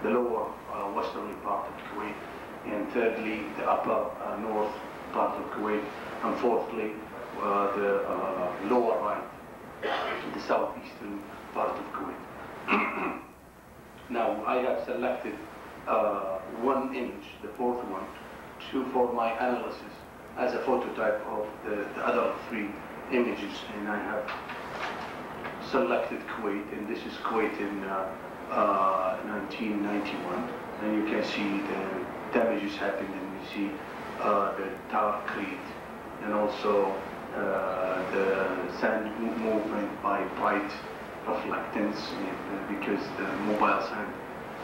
the lower westerly part of Kuwait, and thirdly the upper north part of Kuwait, and fourthly the lower right, the southeastern part of Kuwait. Now I have selected one image, the fourth one, for my analysis as a phototype of the other 3 images, and I have selected Kuwait, and this is Kuwait in 1991, and you can see damages happened, and we see the tarcrete, and also the sand movement by bright reflectance, because the mobile sand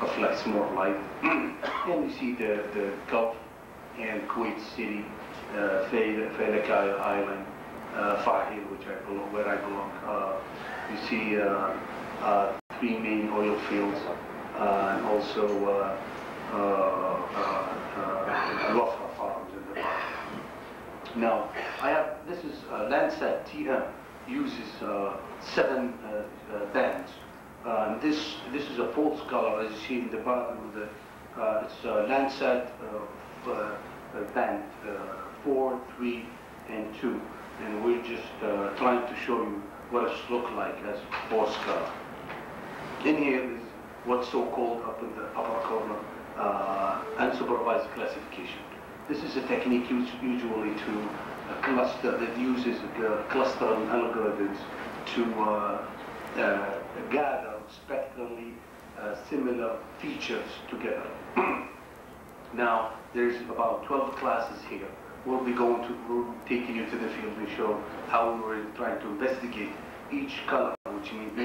reflects more light. And we see the Gulf and Kuwait City, Farouk Island, Fahil, where I belong. You see 3 main oil fields, and also Wafra farms in the park. Now, this is Landsat TM, uses 7 bands. This is a false color, as you see in the bottom of the, it's Landsat band 4, 3, and 2. And we're just trying to show you what it looks like as false color. In here is what's so-called up in the upper corner, unsupervised classification. This is a technique used usually to cluster, that uses clustering algorithms to gather spectrally similar features together. Now, there's about 12 classes here. We'll be taking you to the field and show how we're trying to investigate each color, which means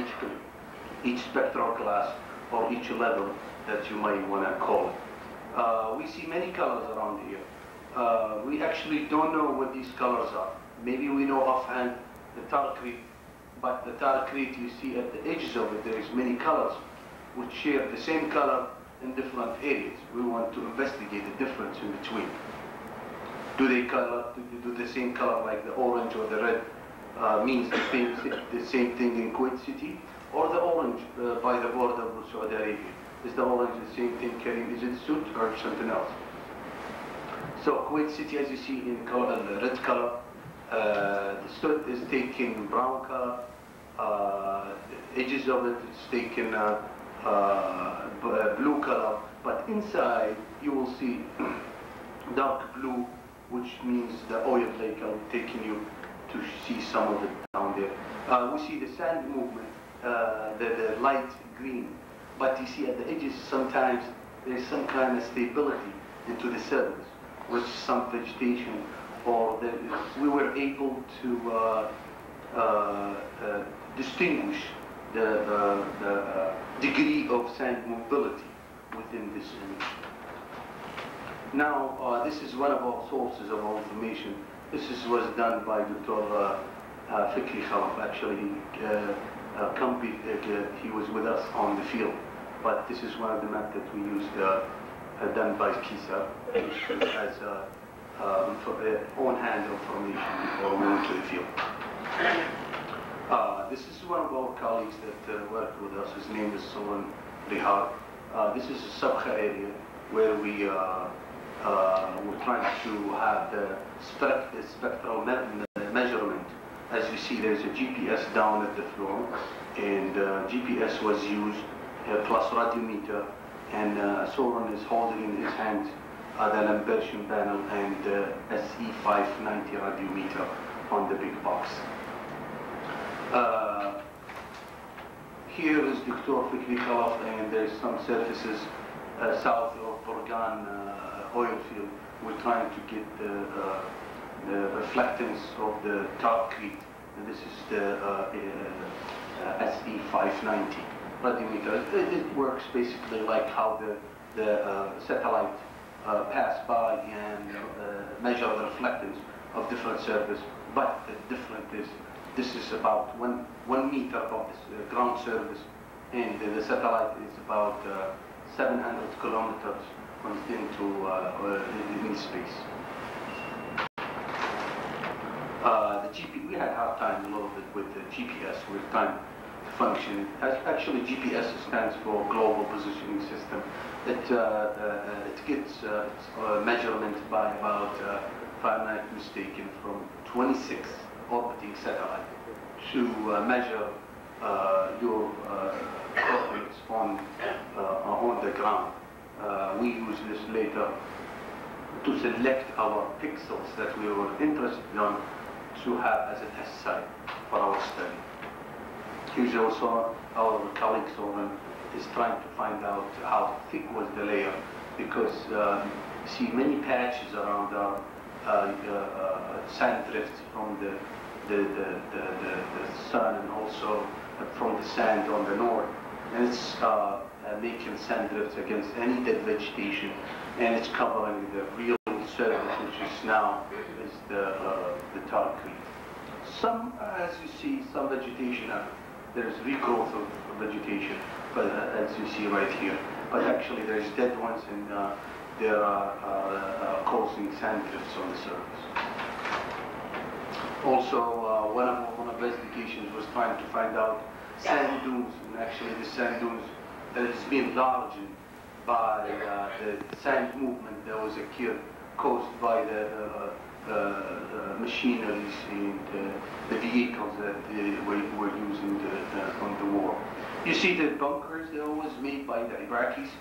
each spectral class or each level that you might want to call it. We see many colors around here. We actually don't know what these colors are. Maybe we know offhand the tarcrete, but the tarcrete you see at the edges of it, there's many colors which share the same color in different areas. We want to investigate the difference in between. Do they do the same color like the orange or the red means the same thing in Kuwait City, or the orange by the border with Saudi Arabia? Is the orange the same thing carrying, is it soot or something else? So Kuwait City, as you see in color, the red color, the soot is taking brown color, the edges of it is taking blue color, but inside you will see dark blue, which means the oil lake. I'm taking you to see some of it down there. We see the sand movement, the light green, but you see at the edges sometimes there's some kind of stability into the surface, with some vegetation, or we were able to distinguish the degree of sand mobility within this image. Now, this is one of our sources of our information. This was done by Dr. Fikri Khalaf. Actually, he was with us on the field, but this is one of the maps that we used, done by Kisa, which has on-hand information before we went to the field. This is one of our colleagues that worked with us. His name is Solan Rihar. This is a Sabkha area where we're trying to have the spectral measurement. As you see, there's a GPS down at the floor, and GPS was used, plus radiometer, and Solan is holding in his hand the Lambertian panel and SE590 radiometer on the big box. Here is Dr. Fikri Khalaf, and there's some surfaces south of Burgan oil field. We're trying to get the reflectance of the tarcrete. And this is the SE590 radiometer. It works basically like how the satellite pass by and measure the reflectance of different surface, but the difference is this is about one meter of the ground surface, and the satellite is about 700 kilometers in space. We had a hard time a little bit with the GPS with time to function. Actually, GPS stands for Global Positioning System. It gets its measurement by about, if I'm not mistaken, from 26 orbiting satellite to measure your coordinates on the ground. We use this later to select our pixels that we were interested in to have as a test site for our study. Here's also our colleague Soren is trying to find out how thick was the layer, because You see many patches around sand drifts from the sun and also from the sand on the north. And it's making sand drifts against any dead vegetation, and it's covering the real surface, which is now is the tar creek. Some, as you see, some vegetation, there's regrowth of vegetation, but as you see right here. But actually there's dead ones, and they are causing sand drifts on the surface. Also, one of my investigations was trying to find out sand dunes, and actually the sand dunes that is being enlarged by the sand movement that was caused by the machineries and the vehicles that they were using on the war. You see the bunkers that was made by the Iraqis.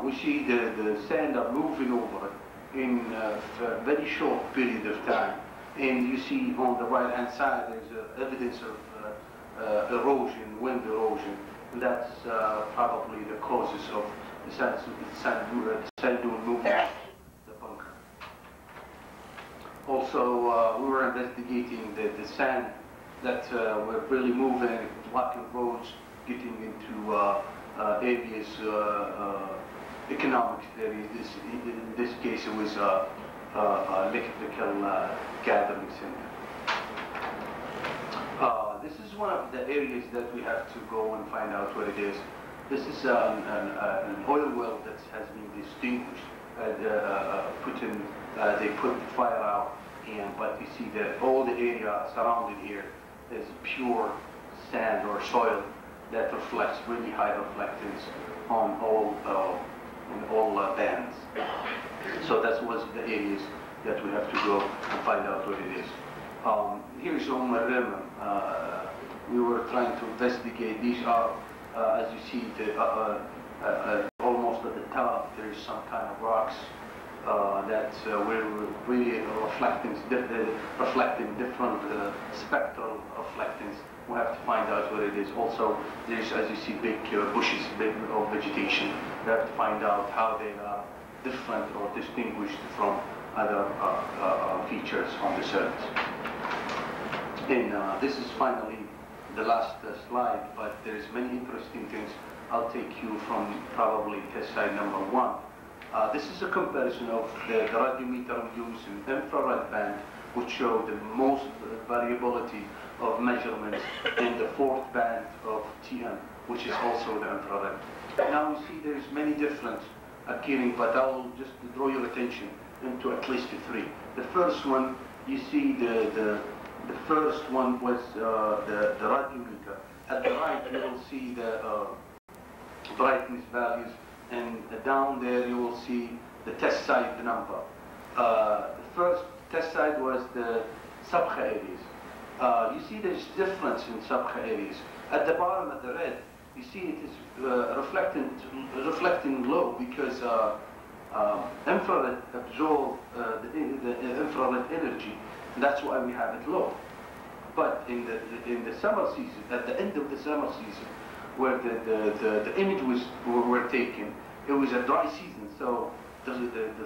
We see the sand are moving over in a very short period of time. And you see on the right-hand side there's evidence of erosion, wind erosion. And that's probably the causes of the sand dune movement. Also, we were investigating the sand that were really moving, blocking roads, getting into areas, economic areas. In this case, it was electrical gathering center. This is one of the areas that we have to go and find out what it is. This is an oil well that has been distinguished. They put the fire out, but you see that all the area surrounded here is pure sand or soil that reflects really high reflectance on all bands. So that was the areas that we have to go and find out what it is. Here's Rim. We were trying to investigate. These are, as you see, almost at the top, there's some kind of rocks that were really reflecting different spectral reflectance. We have to find out what it is. Also, there's, as you see, big bushes, big of vegetation. We have to find out how they are different or distinguished from other features on the surface. And this is finally the last slide, but there's many interesting things. I'll take you from probably test site number 1. This is a comparison of the radiometer used in infrared band, which show the most variability of measurements in the 4th band of TM, which is also the infrared. Now you see there's many different occurring, but I will just draw your attention into at least 3. The first one, you see the first one was the radiometer. At the right, you will see the brightness values, and down there you will see the test site number. The first test site was the Sabkha areas. You see there's difference in Sabkha areas. At the bottom of the red, you see it is reflecting low because infrared absorb the infrared energy, and that's why we have it low. But in the summer season, at the end of the summer season, where the image were taken, it was a dry season, so the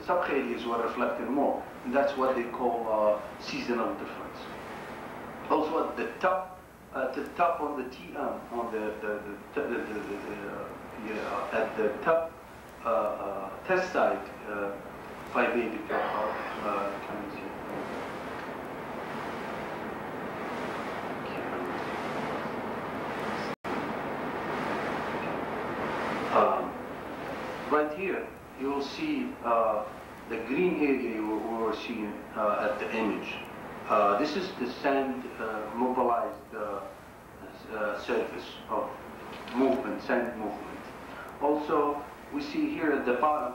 Sabkha areas were reflecting more, and that's what they call seasonal difference. Also at the top on the TM, on at the top test site, 580 can you see? Right here, you will see the green area we were seeing at the image. This is the sand mobilized surface of movement, sand movement. Also, we see here at the bottom,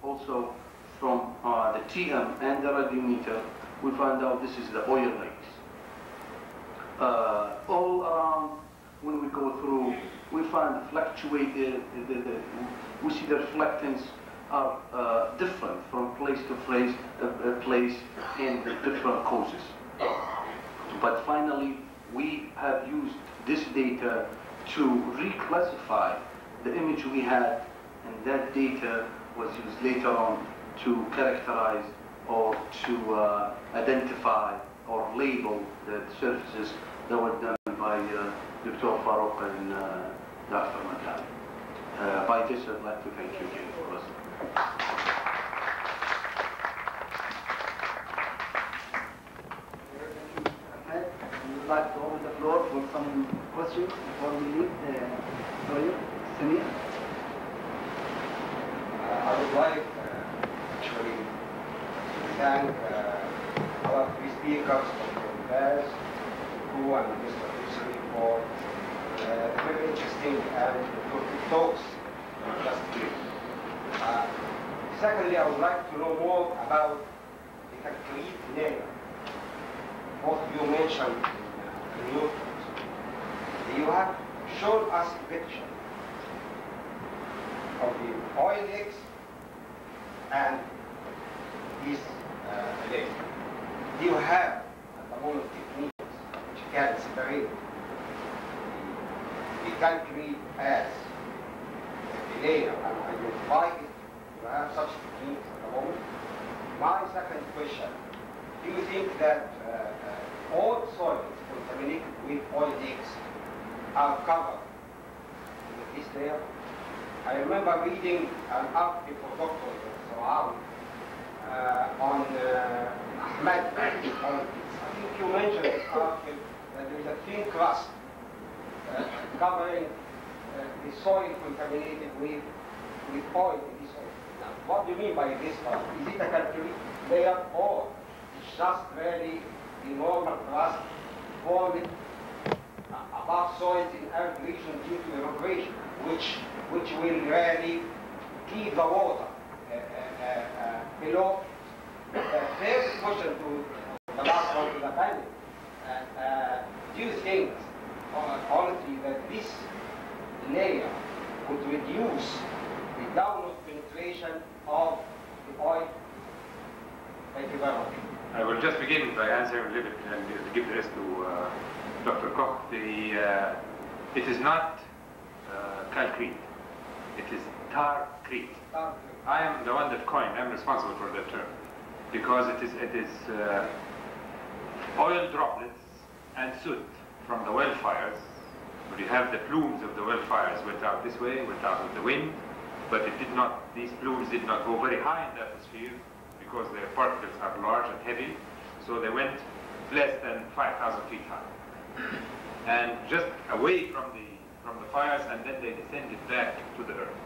also from the TM and the radiometer, we find out this is the oil lakes. All around, when we go through, we find fluctuated, we see the reflectance are different from place to place and the different causes. But finally, we have used this data to reclassify the image we had, and that data was used later on to characterize or to identify or label the surfaces that were done by Dr. Farouk and Dr. Makan. By this, I'd like to thank you again for listening. We would like to open the floor for some questions before we leave the podium. Samir? I would like actually to thank our three speakers, Dr. El-Baz, who and Mr. Al-Dosari for very interesting and productive talks last week. Secondly, I would like to know more about the concrete layer. What you mentioned in your talks. You have shown us a picture of the oil eggs and this layer. Do you have at the moment techniques which can separate the concrete as a layer and identify it? Do you have such techniques at the moment? My second question, do you think that all soils contaminated with oil eggs are covered with this layer? I remember reading an article for Dr. Al-Dosari on Ahmed. I think you mentioned in this article that there is a thin crust covering the soil contaminated with oil in this oil. Now, what do you mean by this crust? Is it a concrete layer or it's just really the normal crust formed above soils in arid region due to evaporation, which will really keep the water below? First question to the last one to the panel. Do you think, honestly, that this layer could reduce the downward penetration of the oil? Thank you very much. I will just begin by answering a little bit and give the rest to Dr. Koch. It is not concrete. It is tarcrete. I am the one that coined. I'm responsible for that term because it is oil droplets and soot from the well fires. Where you have the plumes of the well fires went out this way, went out with the wind, but it did not. These plumes did not go very high in the atmosphere, because their particles are large and heavy, so they went less than 5,000 feet high. And just away from the fires, and then they descended back to the earth.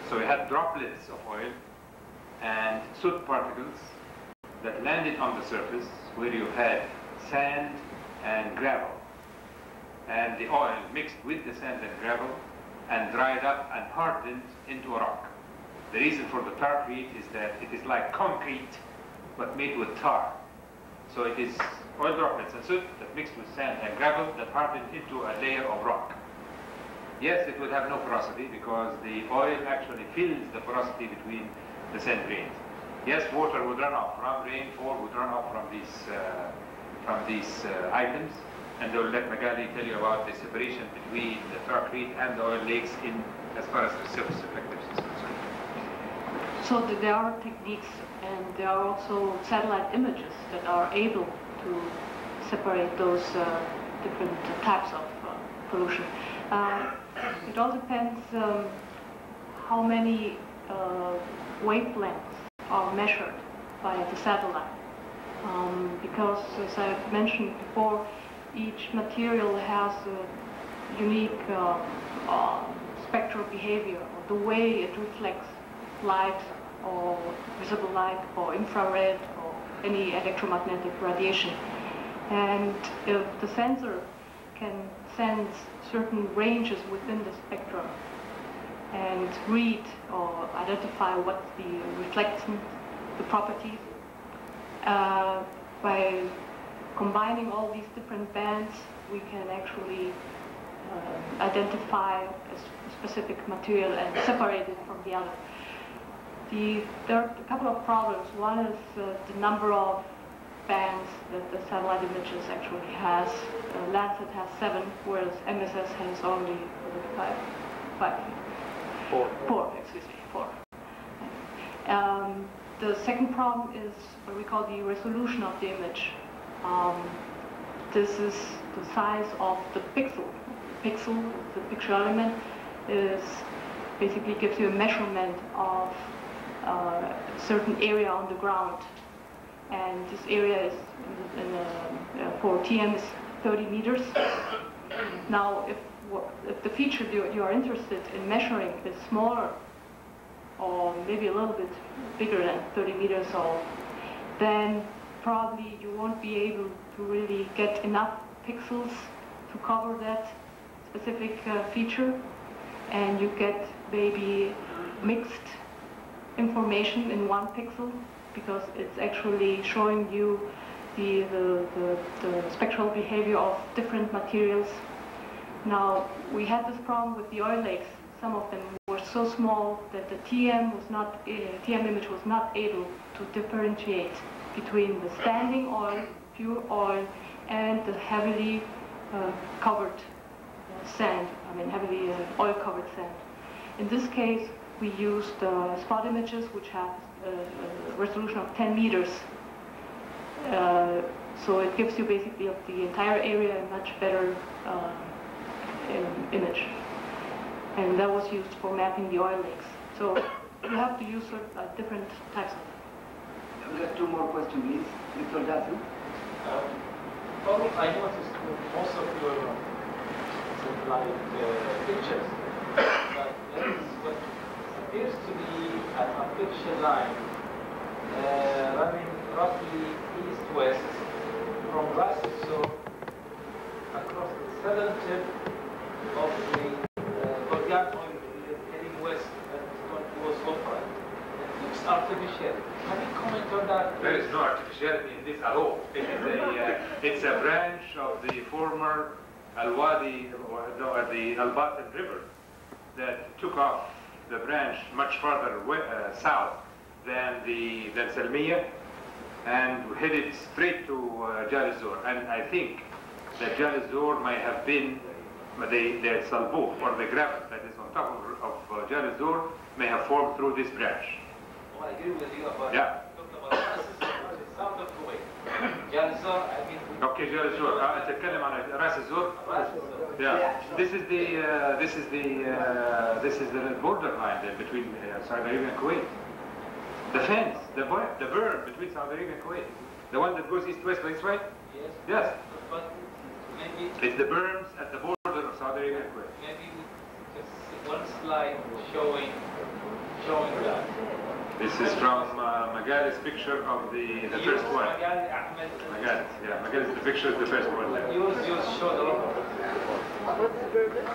So we had droplets of oil and soot particles that landed on the surface where you had sand and gravel. And the oil mixed with the sand and gravel and dried up and hardened into a rock. The reason for the tarcrete is that it is like concrete, but made with tar. So it is oil droplets and soot that mixed with sand and gravel that hardened into a layer of rock. Yes, it would have no porosity because the oil actually fills the porosity between the sand grains. Yes, water would run off from rainfall, would run off from these items, and they will let Magali tell you about the separation between the tarcrete and the oil lakes as far as the surface effectiveness is concerned. So there are techniques and there are also satellite images that are able to separate those different types of pollution. It all depends how many wavelengths are measured by the satellite. Because, as I've mentioned before, each material has a unique spectral behavior, or the way it reflects light or visible light or infrared or any electromagnetic radiation. And if the sensor can sense certain ranges within the spectrum and read or identify what the reflection, the properties, by combining all these different bands, we can actually identify a specific material and separate it from the other. There are a couple of problems. One is the number of bands that the satellite images actually has. Lancet has 7, whereas MSS has only 4. the second problem is what we call the resolution of the image. This is the size of the pixel. Pixel, the picture element, is basically gives you a measurement of a certain area on the ground. And this area is, for TM, is 30 meters. Now, if the feature you are interested in measuring is smaller, or maybe a little bit bigger than 30 meters, or then probably you won't be able to really get enough pixels to cover that specific feature, and you get maybe mixed information in one pixel, because it's actually showing you the spectral behavior of different materials. Now, we had this problem with the oil lakes. Some of them were so small that the TM image was not able to differentiate between the standing oil, pure oil, and the heavily covered sand, heavily oil-covered sand. In this case, we used spot images which have a resolution of 10 meters. So it gives you basically of the entire area a much better image. And that was used for mapping the oil lakes. So you have to use different types of it. We've got two more questions, please. Mr. Jason. Farouk, I noticed most of your pictures, but there is what appears to be an artificial line running roughly east-west from Ras Al across the southern tip of the Bulgarian oil field heading west towards Opera. It looks artificial. Can you comment on that? There is no artificiality in this at all. It is it's a branch of the former Al-Wadi, or the Al-Baz river, that took off the branch much farther south than Salmiya, and headed straight to Jal Zor. And I think that Jal Zor may have been the Salbuk, or the gravel that is on top of Jal Zor, may have formed through this branch. Well, I agree with you about south of Kuwait. Jal Zor, I mean. Okay, Jal Zor. أتكلم عن راس الزور. Yeah. This is the border line there between Saudi Arabia and Kuwait. The fence, the berm between Saudi Arabia and Kuwait. The one that goes east-west, right? Yes. Yes. But maybe it's the berms at the border of Saudi Arabia and Kuwait. Maybe just one slide showing that. This is from Magali's picture of the first one. Magali, yeah. Magali's the picture of the first one. Yours showed a lot. What's Berlin?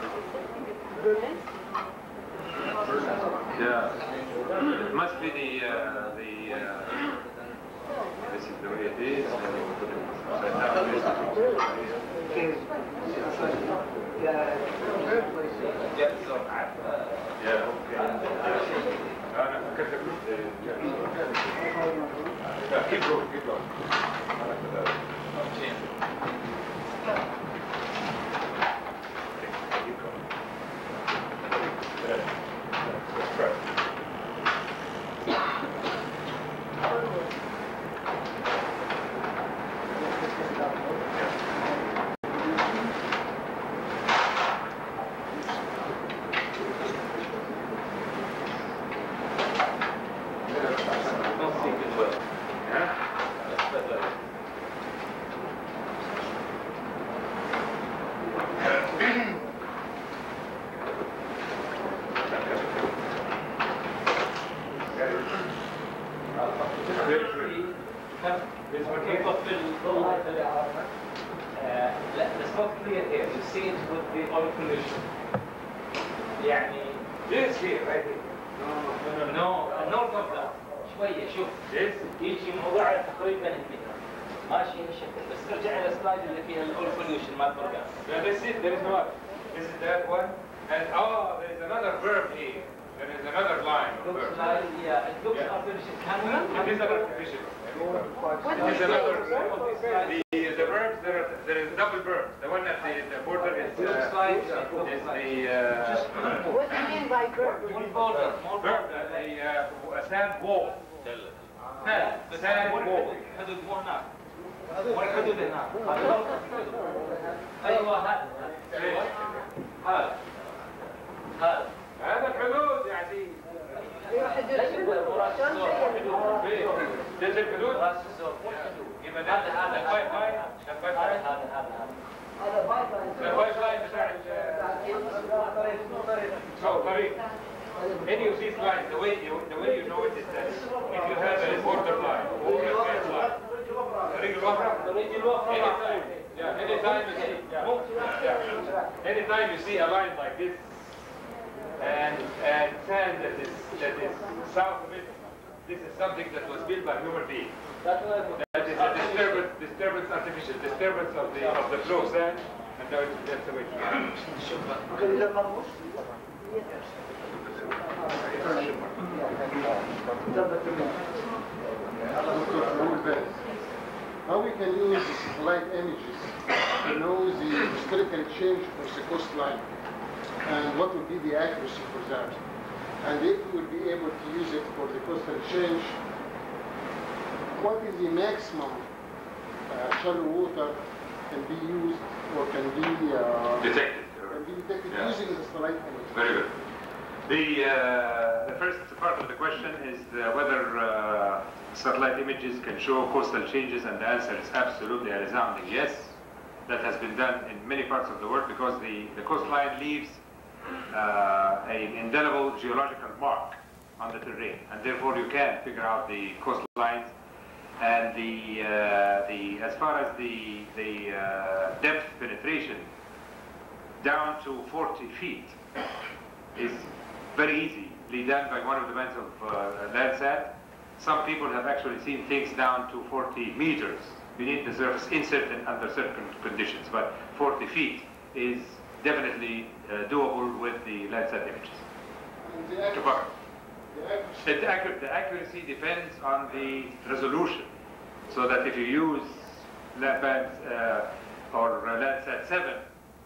Berlin? Yeah. It must be this is the way it is. Yeah, okay. Keep going. It's not clear here. You see it with the oil pollution. Yes, here, right here. No, north of that. شوية شوف. Yes. يجي موضوع تقريبا هنا. ماشي هالشكل بس ارجع للسلايد اللي فيها الاول pollution ما ترجع. Yeah, that's it. There is no other. This is that one. And there is another verb here. There is another line of verb. Yeah, it looks artificial. It is artificial. It is another. The verbs, there is double verbs. The one at the border is the. What do you mean by verb? More border. Verb, a sand wall. sand wall. حدود مو هناك والحدود هناك ايوه هذا هذا الحدود يا عزيز. تنزل الحدود. يبقى هذا البايب لاين. البايب لاين بتاع الطريق. Any of these lines, the way you know it is that if you have a border line or a fence line, anytime you see a line like this and sand that is south of it, this is something that was built by human beings. That is a disturbance, artificial disturbance of the flow of sand, and now that's the way to go. How we can use light images to know the historical change of the coastline and what would be the accuracy for that? And if we will be able to use it for the coastal change, what is the maximum shallow water can be used or can be detected using the satellite image? Very good. The first part of the question is whether satellite images can show coastal changes, and the answer is absolutely a resounding yes. That has been done in many parts of the world because the coastline leaves an indelible geological mark on the terrain, and therefore you can figure out the coastlines. And as far as the depth penetration down to 40 feet is very easily done by one of the bands of Landsat. Some people have actually seen things down to 40 meters beneath the surface under certain conditions, but 40 feet is definitely doable with the Landsat images. The accuracy depends on the resolution, so that if you use band or Landsat 7,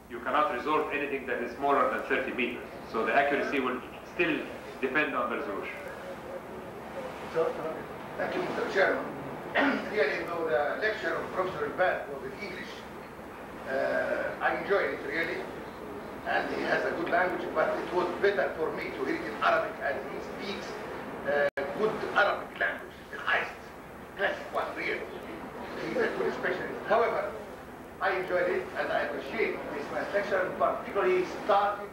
you cannot resolve anything that is smaller than 30 meters. So the accuracy will still depend on the resolution. So, thank you, Mr. Chairman. Really, though the lecture of Professor El-Baz was in English, I enjoyed it really, and he has a good language, but it was better for me to hear it in Arabic, as he speaks good Arabic language, the highest classic one, really. He's a good specialist. However, I enjoyed it, and I appreciate this man's lecture, and particularly starting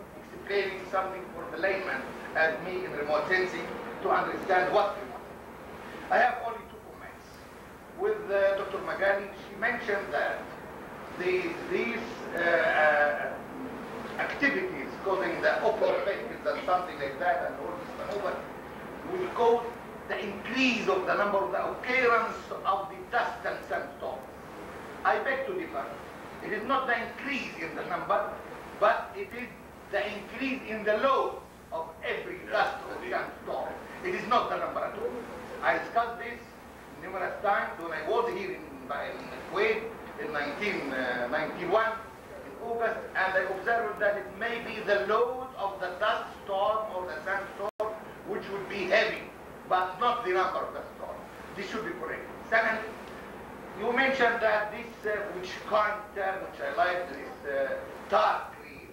explaining something for the layman as me in remote sensing to understand what we want. I have only two comments. With Dr. Magali, she mentioned that these activities causing the open vehicles and something like that and all this maneuver will cause the increase of the number of the occurrence of the dust and sandstorm. I beg to differ. It is not the increase in the number, but it is the increase in the load of every dust or sandstorm. It is not the number at all. I discussed this numerous times when I was here in Kuwait in 1991 in August, and I observed that it may be the load of the dust storm or the sandstorm which would be heavy, but not the number of the storm. This should be correct. Second, you mentioned that this, which current term, which I like, this dark green,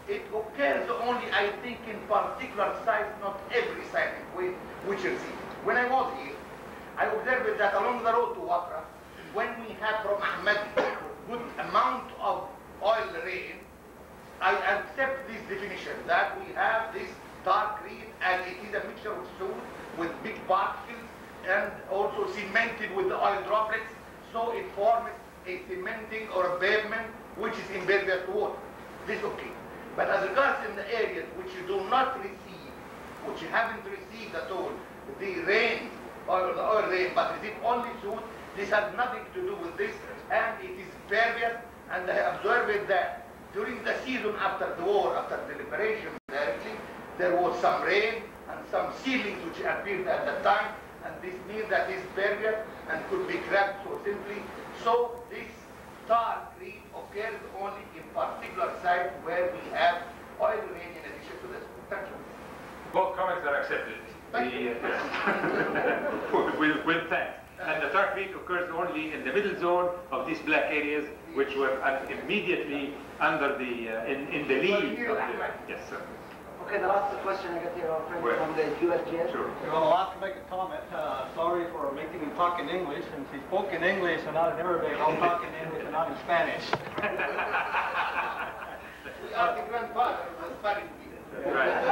it occurs only, I think, in particular sites, not every site in Kuwait, which is it. When I was here, I observed that along the road to Wakra, when we have from Ahmed good amount of oil rain, I accept this definition that we have this dark green, and it is a mixture of soot with big particles and also cemented with the oil droplets, so it forms a cementing or a pavement which is impervious to water. This is okay. But as regards in the areas which you do not receive, which you haven't received at all, the rain or the oil rain, but receive only soot, this has nothing to do with this, and it is pervious. And I observed that during the season after the war, after the liberation directly, there was some rain and some ceilings which appeared at the time, and this means that it is pervious and could be cracked so simply. So this dark green occurs only in particular sites where we have oil rain in addition to this. Thank you. Both comments are accepted. with thanks. And the tartweek occurs only in the middle zone of these black areas, which were immediately under the, in the lead of the, yes, sir. Okay, the last question I got here, our friend Well, from the USGS. Sure. Well, I'll have to make a comment. Sorry for making him talk in English. Since he spoke in English and not in Arabic, I'll talk in English and not in Spanish. We are the grandfather of the Spanish people. Right.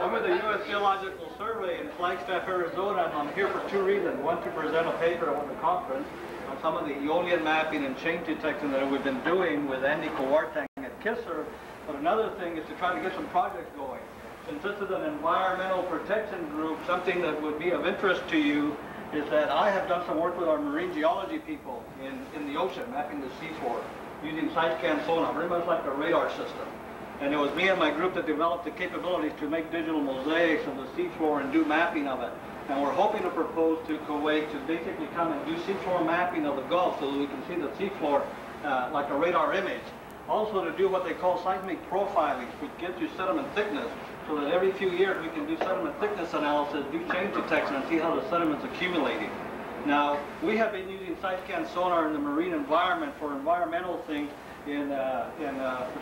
I'm with the U.S. Geological Survey in Flagstaff, Arizona, and I'm here for two reasons. One, to present a paper at the conference on some of the aeolian mapping and change detection that we've been doing with Andy Kawartang at Kisser. But another thing is to try to get some projects going. Since this is an environmental protection group, something that would be of interest to you is that I have done some work with our marine geology people in the ocean, mapping the seafloor, using side-scan sonar, very much like a radar system. And it was me and my group that developed the capabilities to make digital mosaics of the seafloor and do mapping of it. And we're hoping to propose to Kuwait to basically come and do seafloor mapping of the Gulf so that we can see the seafloor like a radar image. Also to do what they call seismic profiling, which gives you sediment thickness, so that every few years we can do sediment thickness analysis, do change detection, and see how the sediment's accumulating. Now, we have been using side-scan sonar in the marine environment for environmental things in the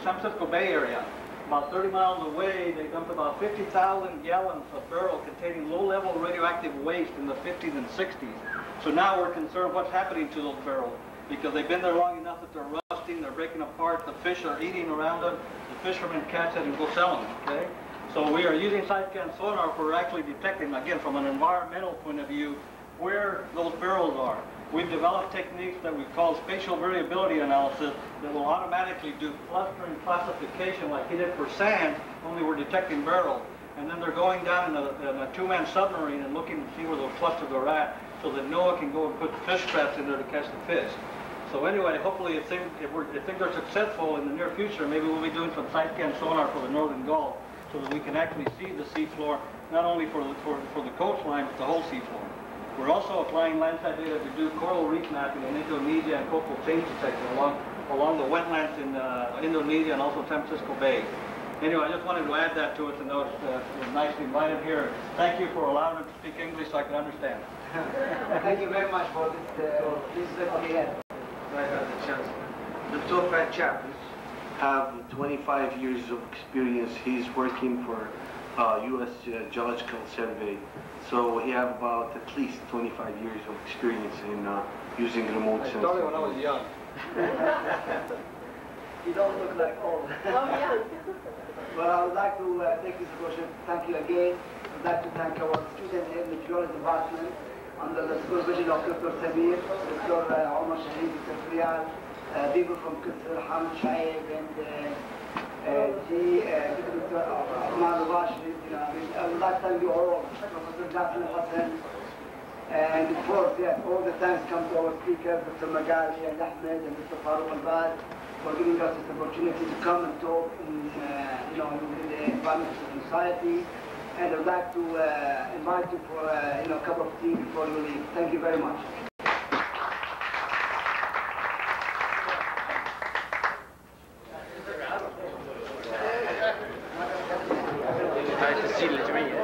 San Francisco Bay Area. About 30 miles away, they dumped about 50,000 gallons of barrel containing low-level radioactive waste in the 50s and 60s. So now we're concerned what's happening to those barrels, because they've been there long enough that they're rusting, they're breaking apart, the fish are eating around them, the fishermen catch it and go sell them, okay? So we are using side-scan sonar for actually detecting, again, from an environmental point of view, where those barrels are. We've developed techniques that we call spatial variability analysis that will automatically do clustering classification like he did for sand, only we're detecting barrels. And then they're going down in a two-man submarine and looking to see where those clusters are at so that NOAA can go and put fish traps in there to catch the fish. So anyway, hopefully if things are successful in the near future, maybe we'll be doing some side-scan sonar for the Northern Gulf so that we can actually see the seafloor, not only for the coastline, but the whole seafloor. We're also applying Landsat data to do coral reef mapping in Indonesia and coastal change detection along the wetlands in Indonesia and also San Francisco Bay. Anyway, I just wanted to add that to it to know it's nice to be invited here. Thank you for allowing me to speak English so I can understand. Thank you very much for this here. Dr. Pat Chappers have 25 years of experience. He's working for U.S. Geological Survey. So he have about at least 25 years of experience in using remote sensing. I started when I was young. You don't look like old. Oh, yeah. Well, I would like to take this opportunity to thank you again. I would like to thank our students in the Geology Department under the supervision of Dr. Samir, Dr. Omar Shahid, Dr. Riyal, people from Kisr, Hamid Shaib, and Dr. Ahmad Rashid. I would like to thank you all, Professor Nasser Hassan, and of course, yes, all the thanks come to our speakers, Dr. Magali and Ahmed and Mr. Farouk El-Baz, for giving us this opportunity to come and talk in the environmental society. And I'd like to invite you for a cup of tea before you leave. Thank you very much. تسجيل الجمعية